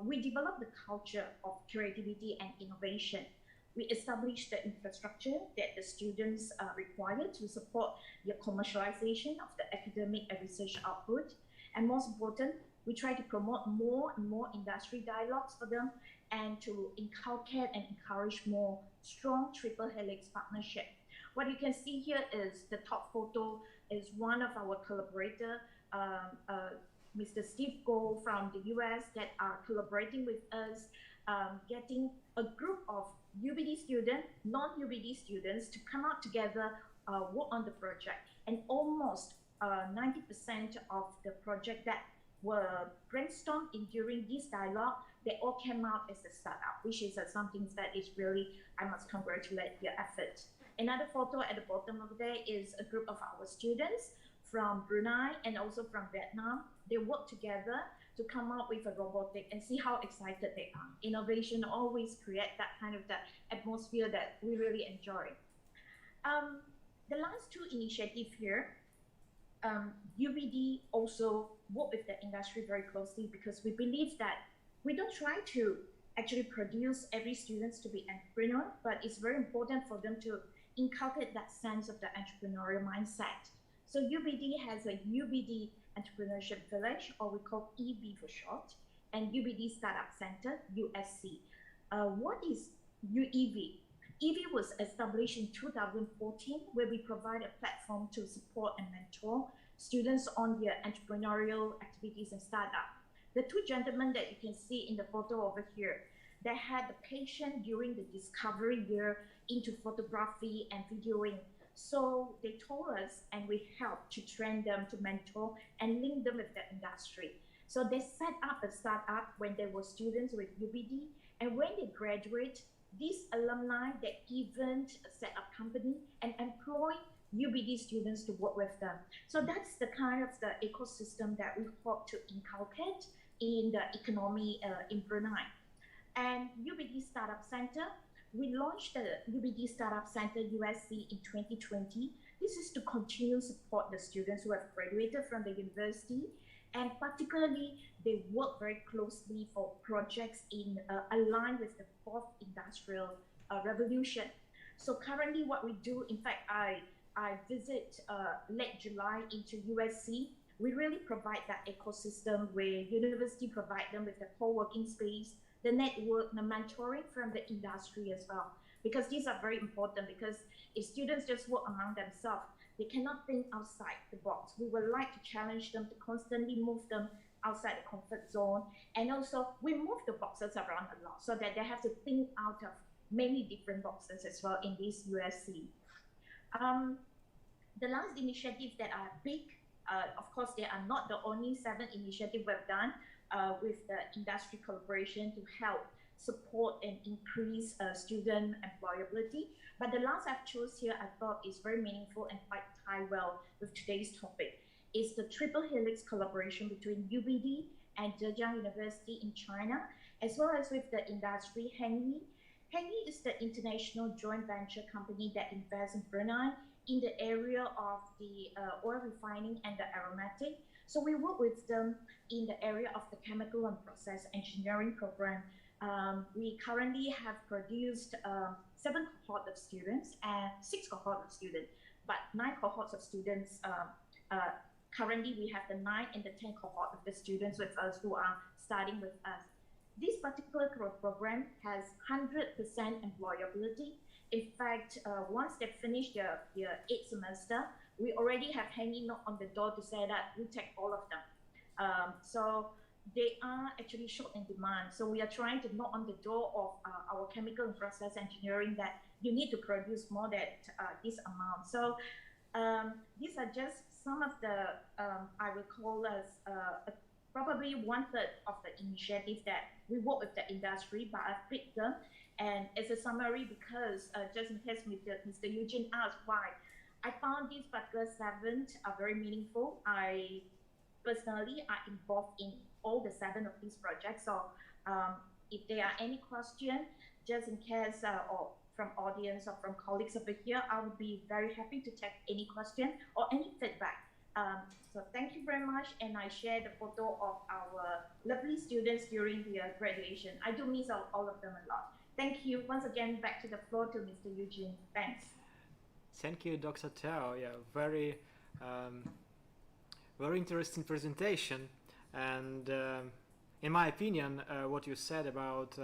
We develop the culture of creativity and innovation. We established the infrastructure that the students require to support the commercialization of the academic and research output. And most important, we try to promote more and more industry dialogues for them and to inculcate and encourage more strong triple helix partnership. What you can see here is the top photo is one of our collaborator, Mr. Steve Goh from the US, that are collaborating with us, getting a group of UBD students, non-UBD students to come out together, work on the project. And almost 90% of the project that were brainstormed during this dialogue, they all came out as a startup, which is something that is really, I must congratulate your effort. Another photo at the bottom of there is a group of our students from Brunei and also from Vietnam. They work together to come up with a robotic and see how excited they are. Innovation always create that kind of that atmosphere that we really enjoy. The last two initiatives here, UBD also work with the industry very closely because we believe that we don't try to actually produce every student to be entrepreneur, but it's very important for them to inculcate that sense of the entrepreneurial mindset. So UBD has a UBD Entrepreneurship Village, or we call EV for short, and UBD Startup Center, USC. What is UEV? EV was established in 2014, where we provide a platform to support and mentor students on their entrepreneurial activities and startup. The two gentlemen that you can see in the photo over here, they had the passion during the discovery year into photography and videoing. So they told us, and we helped to train them, to mentor and link them with the industry. So they set up a startup when they were students with UBD, and when they graduate, these alumni, they even set up company and employ UBD students to work with them. So that's the kind of the ecosystem that we hope to inculcate in the economy in Brunei. And UBD Startup Center, we launched the UBD Startup Center USC in 2020. This is to continue support the students who have graduated from the university, and particularly they work very closely for projects in aligned with the fourth industrial revolution. So currently what we do, in fact, I visit late July into USC. We really provide that ecosystem where university provide them with the co-working space, the network, the mentoring from the industry as well. Because these are very important, because if students just work among themselves, they cannot think outside the box. We would like to challenge them to constantly move them outside the comfort zone. And also we move the boxes around a lot so that they have to think out of many different boxes as well in this USC. The last initiative that are big, of course, they are not the only 7 initiatives we've done with the industry collaboration to help support and increase student employability. But the last I've chosen here, I thought is very meaningful and quite tie well with today's topic, is the triple helix collaboration between UBD and Zhejiang University in China, as well as with the industry Hengyi. Hengyi is the international joint venture company that invests in Brunei in the area of the oil refining and the aromatic. So we work with them in the area of the chemical and process engineering program. We currently have produced 7 cohorts of students and 6 cohorts of students, but 9 cohorts of students. Currently, we have the 9 and the 10 cohort of the students with us who are starting with us. This particular program has 100% employability. In fact, once they finish their 8th semester, we already have hanging knock on the door to say that we take all of them. So they are actually short in demand. So we are trying to knock on the door of our chemical and process engineering that you need to produce more than this amount. So these are just some of the, I will call as probably 1/3 of the initiative that we work with the industry, but I've picked them. And as a summary, because just in case Mr. Eugene asked why, I found these particular 7 are very meaningful. I personally are involved in all the 7 of these projects. So if there are any questions, just in case, or from audience or from colleagues over here, I would be very happy to take any question or any feedback. So thank you very much, and I share the photo of our lovely students during their graduation. I do miss all of them a lot. thank you once again. Back to the floor to Mr. Eugene. Thanks. Thank you, Dr. Tao. Yeah, very, very interesting presentation. And in my opinion, what you said about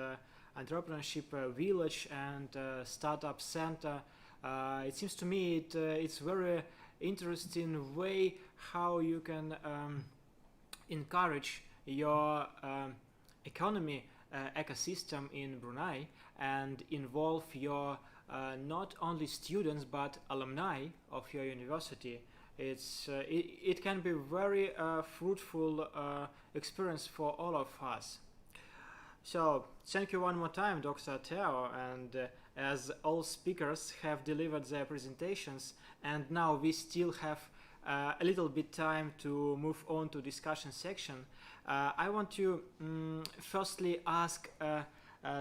entrepreneurship village and startup center, it seems to me it's very interesting way how you can encourage your economy ecosystem in Brunei and involve your not only students but alumni of your university. It can be very fruitful experience for all of us. So thank you one more time, Dr. Tao, and as all speakers have delivered their presentations, and now we still have a little bit time to move on to discussion section. I want to firstly ask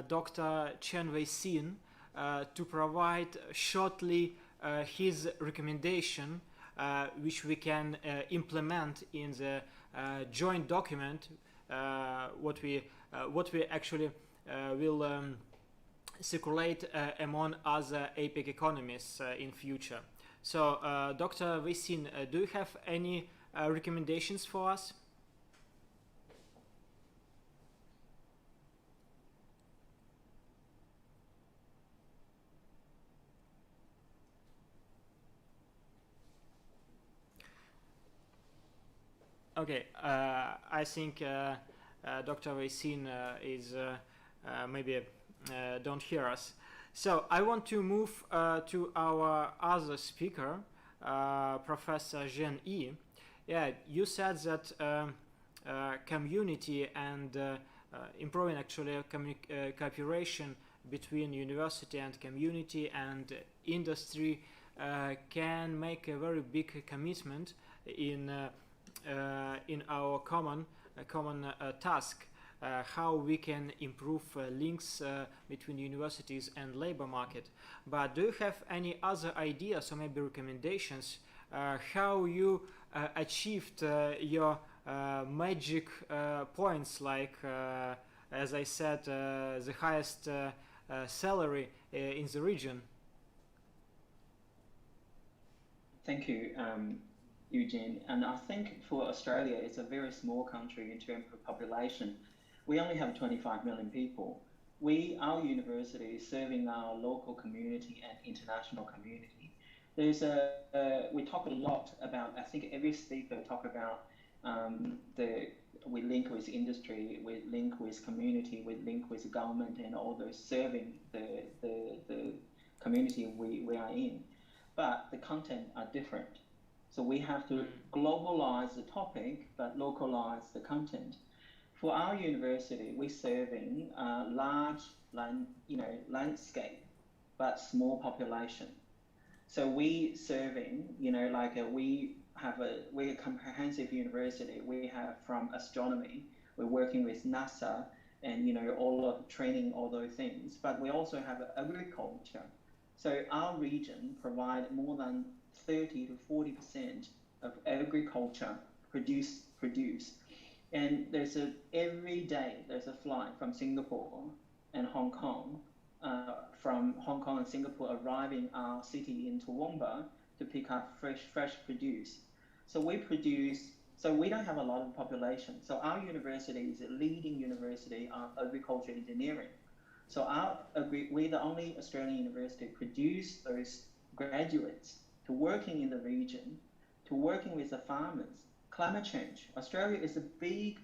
Dr. Chen Wei Xin to provide shortly his recommendation which we can implement in the joint document what we actually will circulate among other APEC economies in future. So, Dr. Wei Xin, do you have any recommendations for us? Okay, I think Dr. Wei Xin is maybe don't hear us. So I want to move to our other speaker, Professor Zhen Yi. Yeah, you said that community and improving actually cooperation between university and community and industry can make a very big commitment in our common task. How we can improve links between universities and labor market. But do you have any other ideas or maybe recommendations how you achieved your magic points, like as I said, the highest salary in the region? Thank you, Eugene. And I think for Australia, it's a very small country in terms of population. We only have 25 million people. Our university is serving our local community and international community. We talk a lot about, I think every speaker talk about we link with industry, we link with community, we link with government and all those serving the community we are in. But the content are different. So we have to globalize the topic, but localize the content. For our university, we're serving large landscape, but small population. So we serving, we're a comprehensive university. We have from astronomy, we're working with NASA and, all of training, all those things, but we also have agriculture. So our region provide more than 30 to 40% of agriculture produce. And every day there's a flight from Singapore and Hong Kong, from Hong Kong and Singapore arriving our city in Toowoomba to pick up fresh produce. So we don't have a lot of population. So our university is a leading university of agriculture engineering. So we're the only Australian university produce those graduates to working in the region, to working with the farmers. Climate change. Australia is a big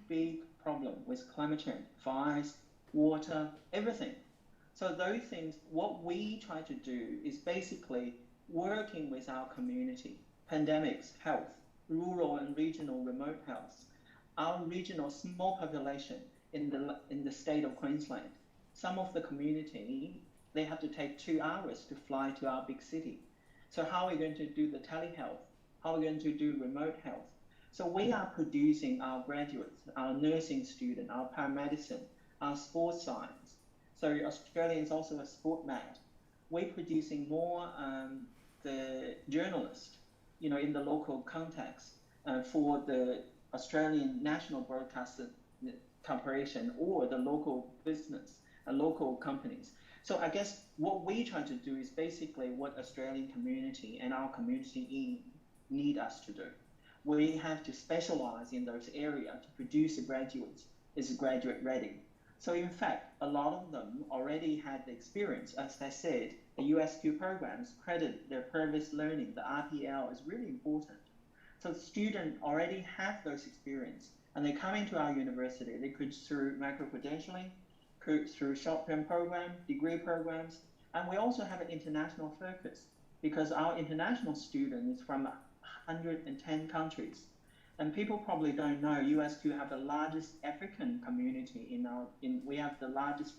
problem with climate change, fires, water, everything. So those things, what we try to do is basically working with our community, pandemics, health, rural and regional remote health, our regional small population in the state of Queensland. Some of the community, they have to take 2 hours to fly to our big city. So how are we going to do the telehealth? How are we going to do remote health? So we are producing our graduates, our nursing student, our paramedicine, our sports science. So Australia is also a sport mat. We're producing more the journalists, in the local context for the Australian National Broadcasting Corporation or the local business, local companies. So I guess what we try to do is basically what Australian community and our community need us to do. We have to specialize in those areas to produce graduates is graduate ready. So in fact, a lot of them already had the experience. As I said, the USQ programs credit their previous learning. The RPL is really important. So students already have those experience and they come into our university. They could through micro-credentialing, through short-term program, degree programs, and we also have an international focus because our international students from 110 countries. And people probably don't know USQ have the largest African community we have the largest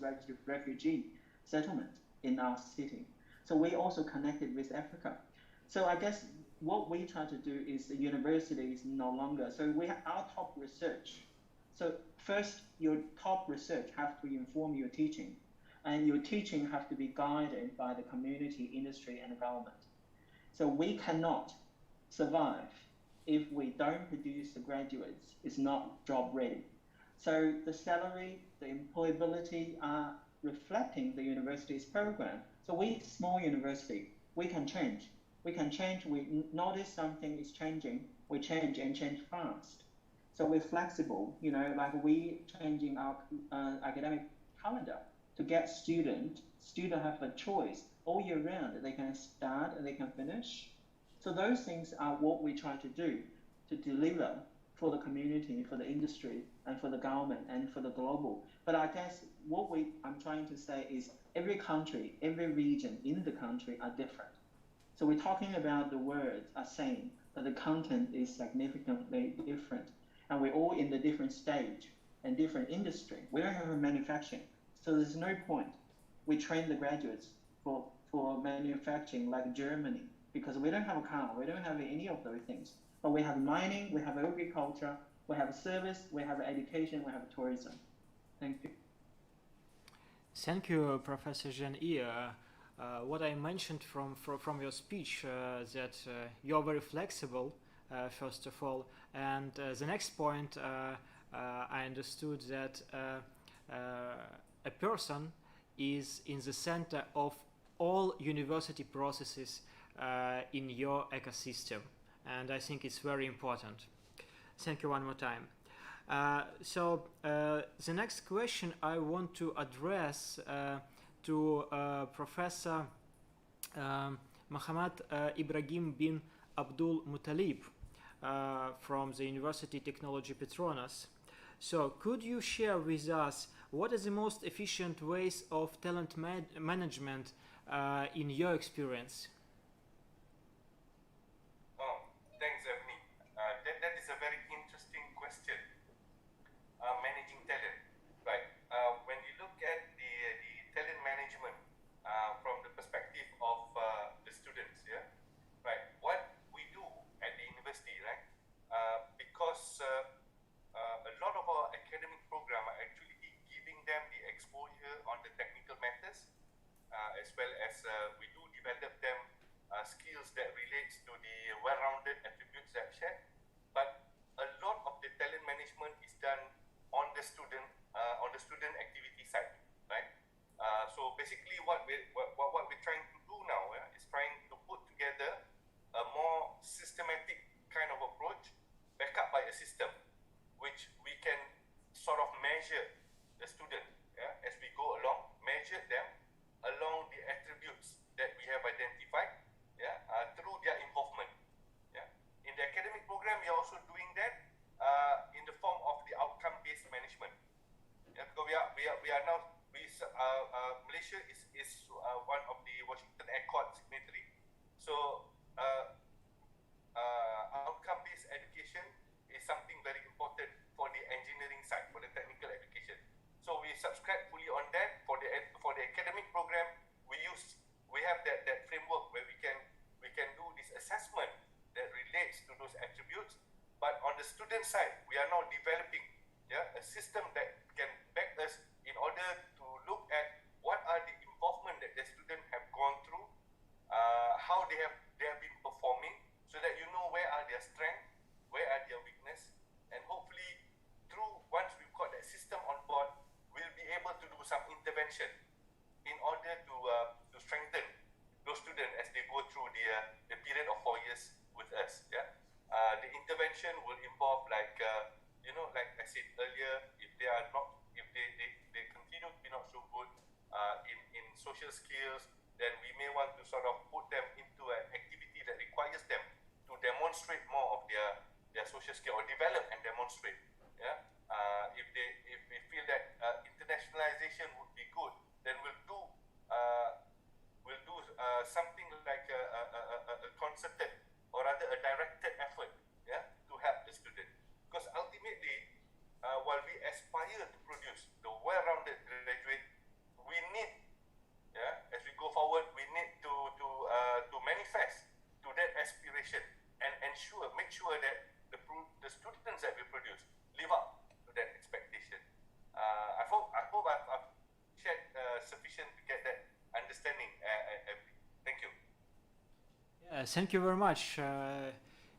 refugee settlement in our city. So we also connected with Africa. So I guess what we try to do is the university is no longer, so we have our top research. So first, your top research have to inform your teaching, and your teaching have to be guided by the community, industry, and the government. So we cannot survive if we don't produce the graduates. It's not job ready. So the salary, the employability are reflecting the university's program. So we, small university, we can change. We can change, we notice something is changing, we change and change fast. So we're flexible, you know, like we changing our academic calendar to get students have a choice all year round. They can start and they can finish. So those things are what we try to do to deliver for the community, for the industry, and for the government, and for the global. But I guess what I'm trying to say is every country, every region in the country are different. So we're talking about the words are same, but the content is significantly different. And we're all in the different stage and different industry. We don't have a manufacturing, so there's no point. We train the graduates for manufacturing like Germany, because we don't have a car, we don't have any of those things. But we have mining, we have agriculture, we have service, we have education, we have tourism. Thank you. Thank you, Professor Jean-Yi. What I mentioned from your speech, that you're very flexible, first of all, and the next point, I understood that a person is in the center of all university processes in your ecosystem, and I think it's very important. Thank you one more time. So the next question I want to address to Professor Mohammad Ibrahim bin Abdul Muttalib from the University Technology Petronas. So could you share with us what are the most efficient ways of talent management in your experience? Oh, thanks, Evni. That is a very interesting question. Managing talent, right? When you look at the talent management from the perspective of the students, yeah, right? What we do at the university, right? Because a lot of our academic program are actually giving them the exposure on the technical matters, as well as we do develop them skills that relates to the well-rounded attributes that I've shared. But a lot of the talent management is done on the student activity side, right? So basically, what we're trying to do now is trying to put together a more systematic kind of approach, backed up by a system, which we can sort of measure the student as we go along, measure them along the attributes that we have identified, through their involvement. In the academic program, we are also doing that in the form of the outcome-based management. Because we are now Malaysia is one of the Washington Accord signatory. So outcome-based education is something very important for the engineering side, for the technical education. So we subscribe fully on that. For the academic program, we have that framework where we can do this assessment that relates to those attributes. But on the student side, we are now developing a system that can back us in order to look at what are the involvement that the students have gone through, how they have been performing, so that you know where are their strengths, where are their weakness, and hopefully once we've got that system on board, we'll be able to do some intervention in order social skills, then we may want to sort of put them into an activity that requires them to demonstrate more of their social skill, or develop and demonstrate. Yeah, if we feel that internationalization would be good, then we'll do something like a concerted, or rather a directed effort, yeah, to help the student. Because ultimately, while we aspire to produce the well-rounded graduate, we need, yeah, as we go forward, we need to manifest to that aspiration and make sure that the students that we produce live up to that expectation. I hope I've shared sufficient to get that understanding. Thank you. Yeah, thank you very much.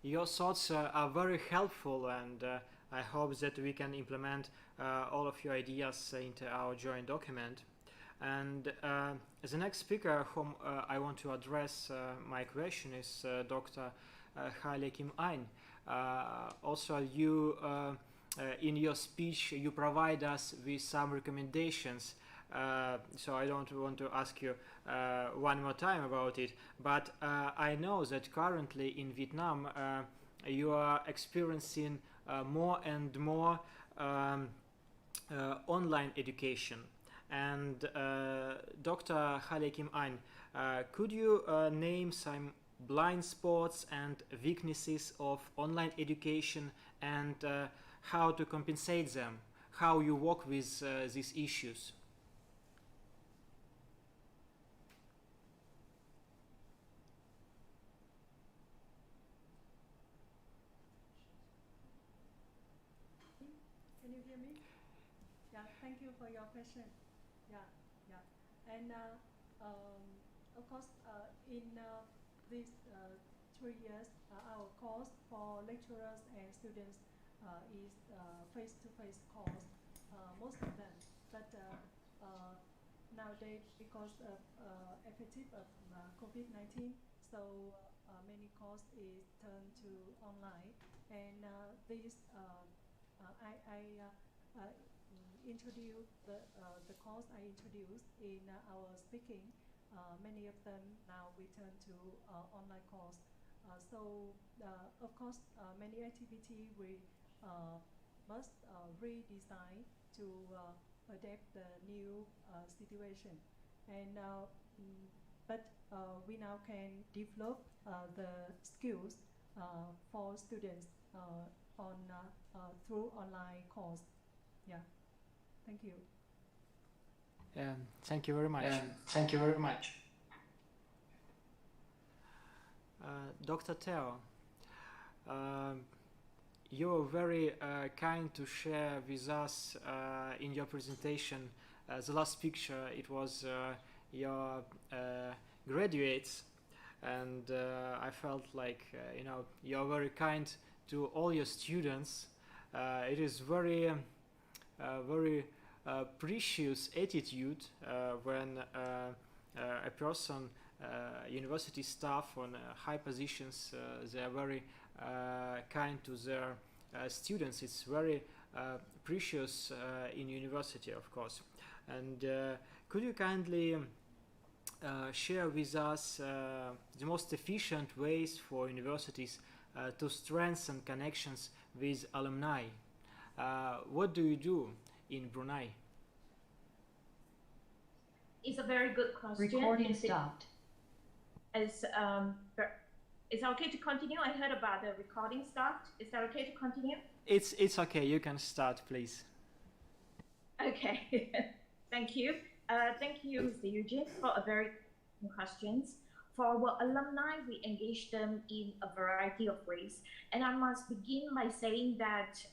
Your thoughts are very helpful, and I hope that we can implement all of your ideas into our joint document. And the next speaker whom I want to address my question is Dr. Haile Kim Ain. Also, you in your speech you provide us with some recommendations, so I don't want to ask you one more time about it, but I know that currently in Vietnam you are experiencing more and more online education. And Dr. Haile Kim Ain, could you name some blind spots and weaknesses of online education, and how to compensate them, how you work with these issues? Can you hear me? Yeah, thank you for your question. Yeah. And of course, in these 3 years, our course for lecturers and students is face-to-face course, most of them. But nowadays, because of effective of COVID-19, so many course is turned to online, and this I introduce the course I introduced in our speaking. Many of them now we turn to online course. So of course, many activity we must redesign to adapt the new situation. And but we now can develop the skills for students on through online course. Yeah. Thank you. Thank you very much. Thank you very much. Dr. Teo, you were very kind to share with us in your presentation. The last picture, it was your graduates, and I felt like you're very kind to all your students. It is very precious attitude when a person, university staff on high positions, they are very kind to their students. It's very precious in university, of course. And could you kindly share with us the most efficient ways for universities to strengthen connections with alumni? What do you do in Brunei? It's a very good question. Recording stopped. Is it okay to continue? I heard about the recording stopped. Is that okay to continue? It's okay. You can start, please. Okay. Thank you. Thank you, Mr. Eugene, for a very good questions. For our alumni, we engage them in a variety of ways. And I must begin by saying that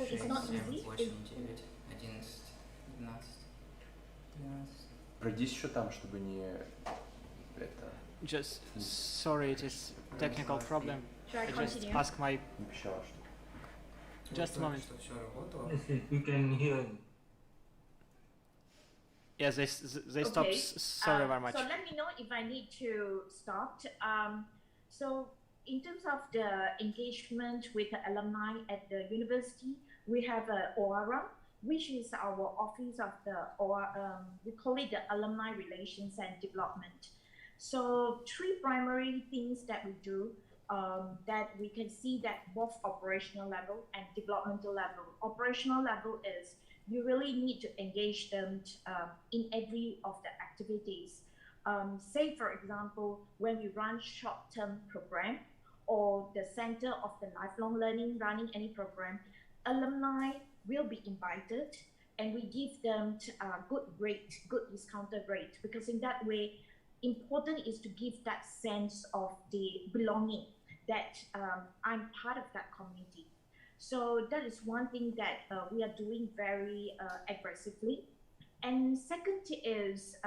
it's not easy. Пройдись еще там, чтобы не это. Just sorry, it is technical problem. Should I just continue? ask my. Не пищала, что ли? Just a moment. You can hear. Yes, they stopped. Okay. Sorry very much. So let me know if I need to stop. So in terms of the engagement with the alumni at the university, we have an ORM. which is our office of the, or we call it the Alumni Relations and Development. So 3 primary things that we do that we can see that both operational level and developmental level. Operational level is you really need to engage them in every of the activities. Say, for example, when we run short-term program or the Center of the Lifelong Learning running any program, alumni will be invited and we give them good rate, good discounted rate, because in that way, important is to give that sense of the belonging that I'm part of that community. So that is one thing that we are doing very aggressively. And second is,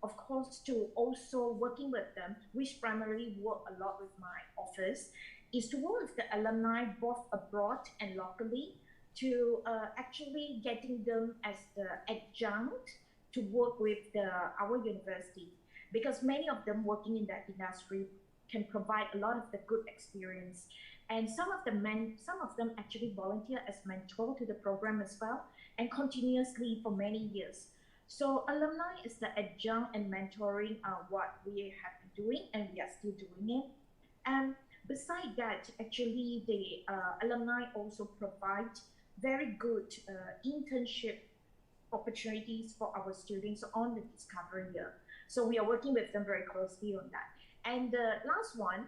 of course, to also working with them, which primarily work a lot with my office, is to work with the alumni both abroad and locally to actually getting them as the adjunct to work with our university, because many of them working in that industry can provide a lot of the good experience. And some of them actually volunteer as mentor to the program as well, and continuously for many years. So alumni is the adjunct and mentoring what we have been doing, and we are still doing it. And beside that, actually the alumni also provide very good internship opportunities for our students on the discovery year. So we are working with them very closely on that. And the last one,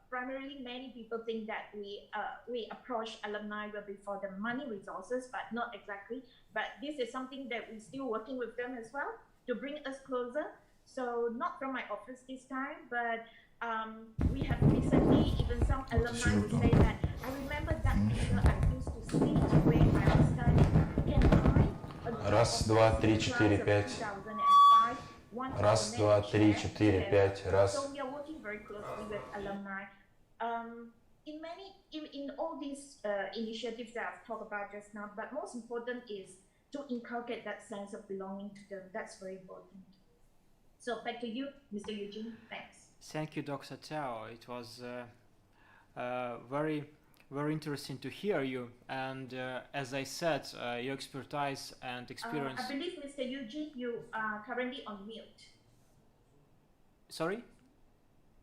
primarily many people think that we approach alumni will be for the money resources, but not exactly. But this is something that we're still working with them as well to bring us closer. So not from my office this time, but we have recently even some alumni who say that, I remember that year I used to sleep where I was studying. Can I? Раз, два, три, четыре, пять. Раз, два, три, четыре, пять. Раз. So we are working very closely with alumni. In all these initiatives that I've talked about just now, but most important is to inculcate that sense of belonging to them. That's very important. So back to you, Mr. Eugene. Thanks. Thank you, Dr. Tao. It was very, very interesting to hear you. And as I said, your expertise and experience. I believe, Mr. Eugene, you are currently on mute. Sorry?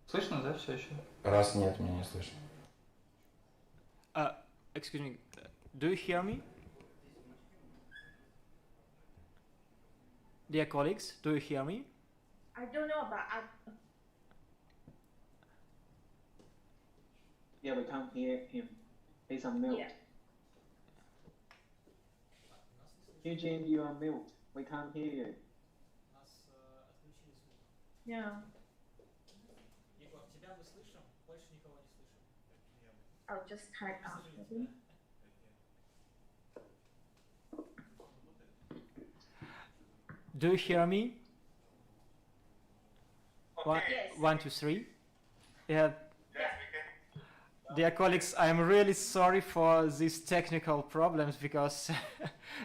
Слышно, да, все еще? Раз нет, меня не слышно. Excuse me, do you hear me? Dear colleagues, do you hear me? I don't know about... Yeah, we can't hear him. He's on mute. Yeah. Eugene, you are mute. We can't hear you. Yeah. I'll just type after him. Do you hear me? Okay. Yes. 1, 2, 3. Yeah. Yes, we can. Dear colleagues, I'm really sorry for these technical problems because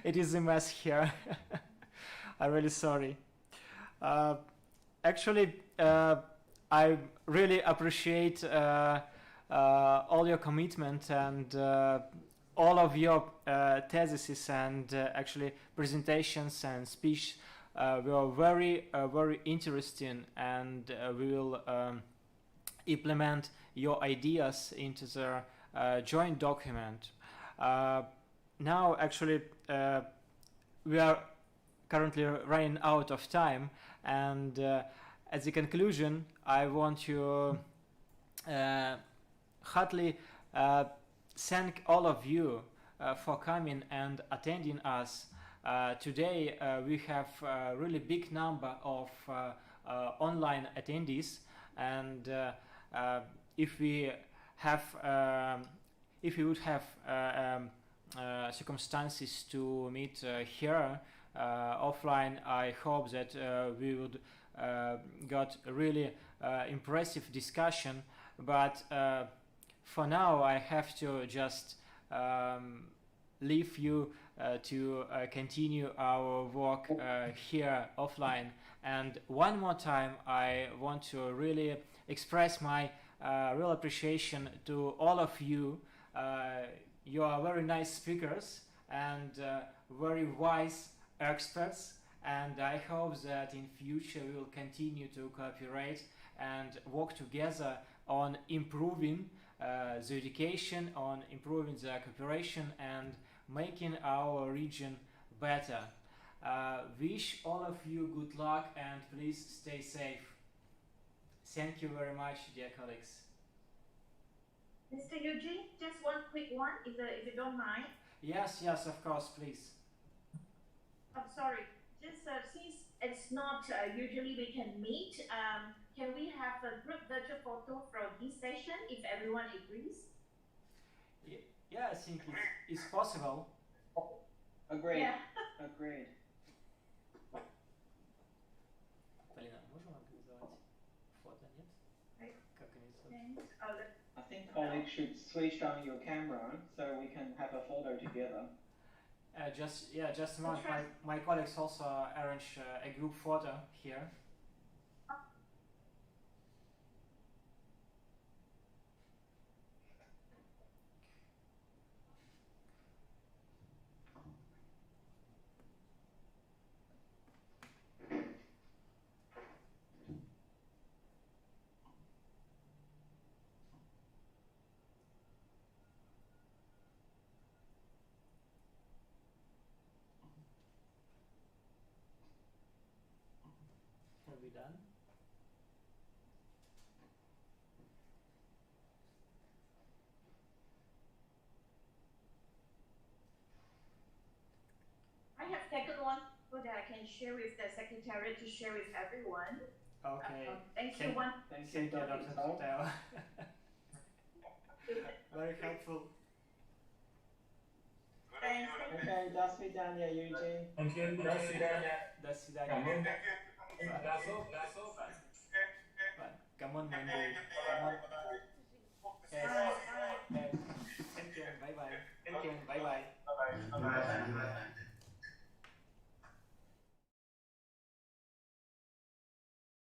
it is a mess here. I'm really sorry. Actually, I really appreciate all your commitment and all of your theses and actually presentations and speech were very, very interesting, and we will implement your ideas into the joint document. Now, actually, we are currently running out of time, and as a conclusion, I want to heartily thank all of you for coming and attending us. Today we have a really big number of online attendees, and if we would have circumstances to meet here offline, I hope that we would got a really impressive discussion. But for now, I have to just leave you to continue our work here offline. And one more time, I want to really express my real appreciation to all of you. You are very nice speakers, and very wise experts, and I hope that in future we will continue to cooperate and work together on improving the education, on improving the cooperation and making our region better. Wish all of you good luck and please stay safe. Thank you very much, dear colleagues. Mr. Eugene, just one quick one, if you don't mind. Yes, of course, please. I'm sorry, just since it's not usually we can meet, can we have a group virtual photo from this session if everyone agrees? Yeah, I think it's possible. Agreed. Yeah. Agreed. Полина, можем организовать фото, нет? Как организовать? I think colleagues should switch on your camera so we can have a photo together. Just a moment. My colleagues also arranged a group photo here. Are we done? I have taken one so that I can share with the secretary to share with everyone. Okay. Thank you, one. Thank you, Dr. Tuteo. Very helpful. Thanks. Okay, до свидания, Eugene. Thank you. До свидания. До свидания. Bye. Come on, Mandy. Come on. Yes. Yes. Thank you. Bye bye. Thank you. Bye bye. Bye bye.